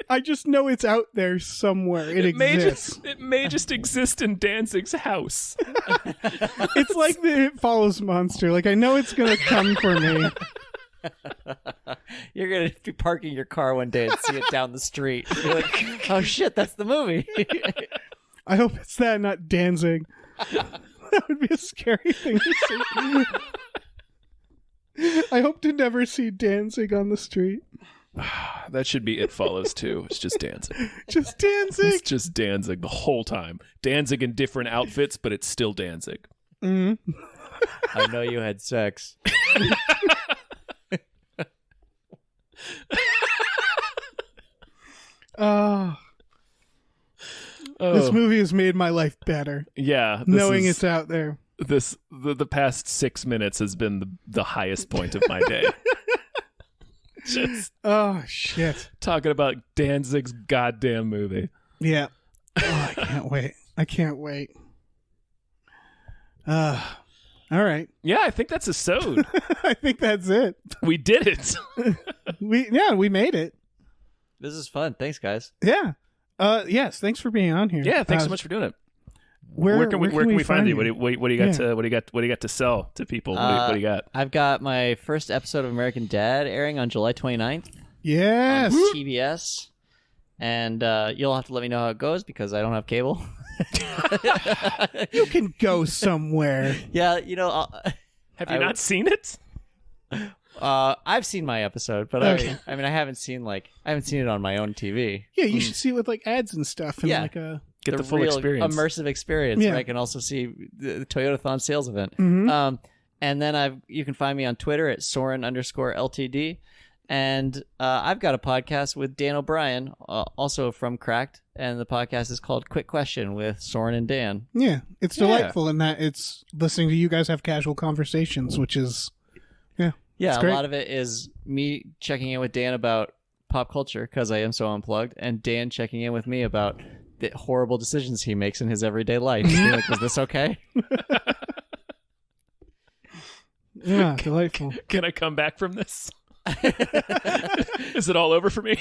I just know it's out there somewhere. It exists. It may just exist in Danzig's house. It's like the It Follows monster. Like I know it's going to come for me. You're going to be parking your car one day and see it down the street. You're like, oh shit, that's the movie. I hope it's that, not Danzig. That would be a scary thing to see. I hope to never see Danzig on the street. That should be It Follows too. It's just Danzig. Just Danzig. It's just Danzig the whole time. Danzig in different outfits, but it's still Danzig. Mm-hmm. I know you had sex. This movie has made my life better. Yeah. Knowing it's out there. The past 6 minutes has been the highest point of my day. Just shit. Talking about Danzig's goddamn movie. Yeah. Oh, I can't wait. All right. Yeah, I think that's a sode. I think that's it. We did it. We made it. This is fun. Thanks, guys. Yeah. Yes. Thanks for being on here. Yeah. Thanks so much for doing it. Where can we find you? What do you got to what do you got to sell to people? What do you got? I've got my first episode of American Dad airing on July 29th. Yes. On TBS. And you'll have to let me know how it goes because I don't have cable. You can go somewhere. Yeah, have you not seen it? I've seen my episode, but okay. I haven't seen it on my own TV. Yeah, you should see it with like ads and stuff and like a get the full real experience, immersive experience. Yeah. Where I can also see the Toyotathon sales event. Mm-hmm. And then you can find me on Twitter at Soren_LTD. And I've got a podcast with Dan O'Brien, also from Cracked, and the podcast is called Quick Question with Soren and Dan. Yeah, it's delightful in that it's listening to you guys have casual conversations, which is yeah. A lot of it is me checking in with Dan about pop culture because I am so unplugged, and Dan checking in with me about the horrible decisions he makes in his everyday life. Being like, is this okay? Yeah, delightful. Can I come back from this? Is it all over for me?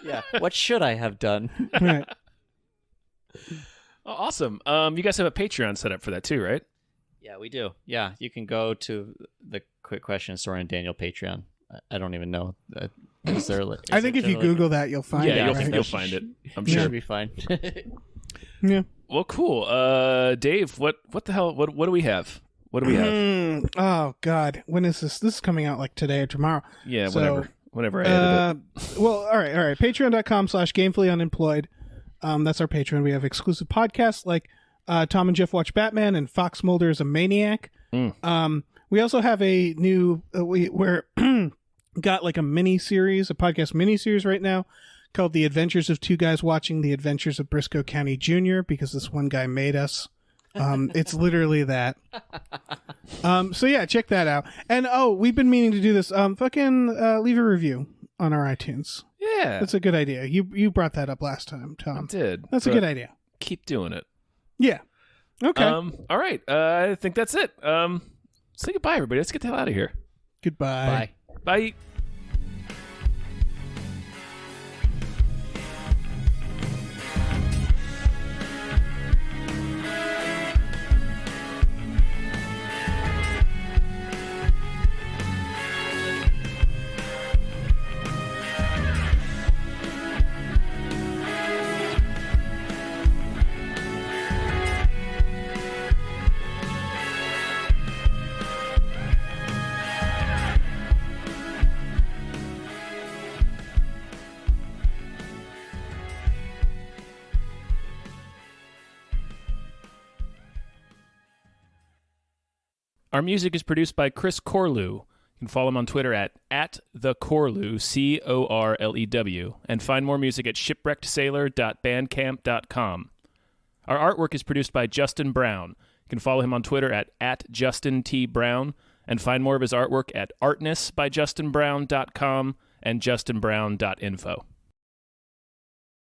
Yeah. What should I have done? Right. Oh, awesome. You guys have a Patreon set up for that too, right? Yeah, we do. Yeah, you can go to the Quick Question Soren and Daniel Patreon. I don't even know. I think if you Google that, you'll find it. Yeah, right? you'll find it. I'm It sure. should be fine. Yeah. Well, cool. Dave, what the hell? What do we have? What do we have? Oh God, when is this? This is coming out like today or tomorrow. Yeah, So, whenever I edit it. Well, all right. Patreon.com/gamefullyunemployed. That's our Patreon. We have exclusive podcasts like Tom and Jeff Watch Batman and Fox Mulder is a Maniac. We also have a new we're got like a podcast mini series right now called The Adventures of Two Guys Watching the Adventures of Briscoe County Jr. because this one guy made us. It's literally that. So yeah, check that out. And we've been meaning to do this. Leave a review on our iTunes. Yeah. That's a good idea. You brought that up last time, Tom. I did. That's a good idea. Keep doing it. Yeah. Okay. All right. I think that's it. Say goodbye, everybody. Let's get the hell out of here. Goodbye. Bye. Our music is produced by Chris Corlew. You can follow him on Twitter at @thecorlew, Corlew, and find more music at shipwreckedsailor.bandcamp.com. Our artwork is produced by Justin Brown. You can follow him on Twitter at @JustinTBrown, and find more of his artwork at artnessbyjustinbrown.com and justinbrown.info.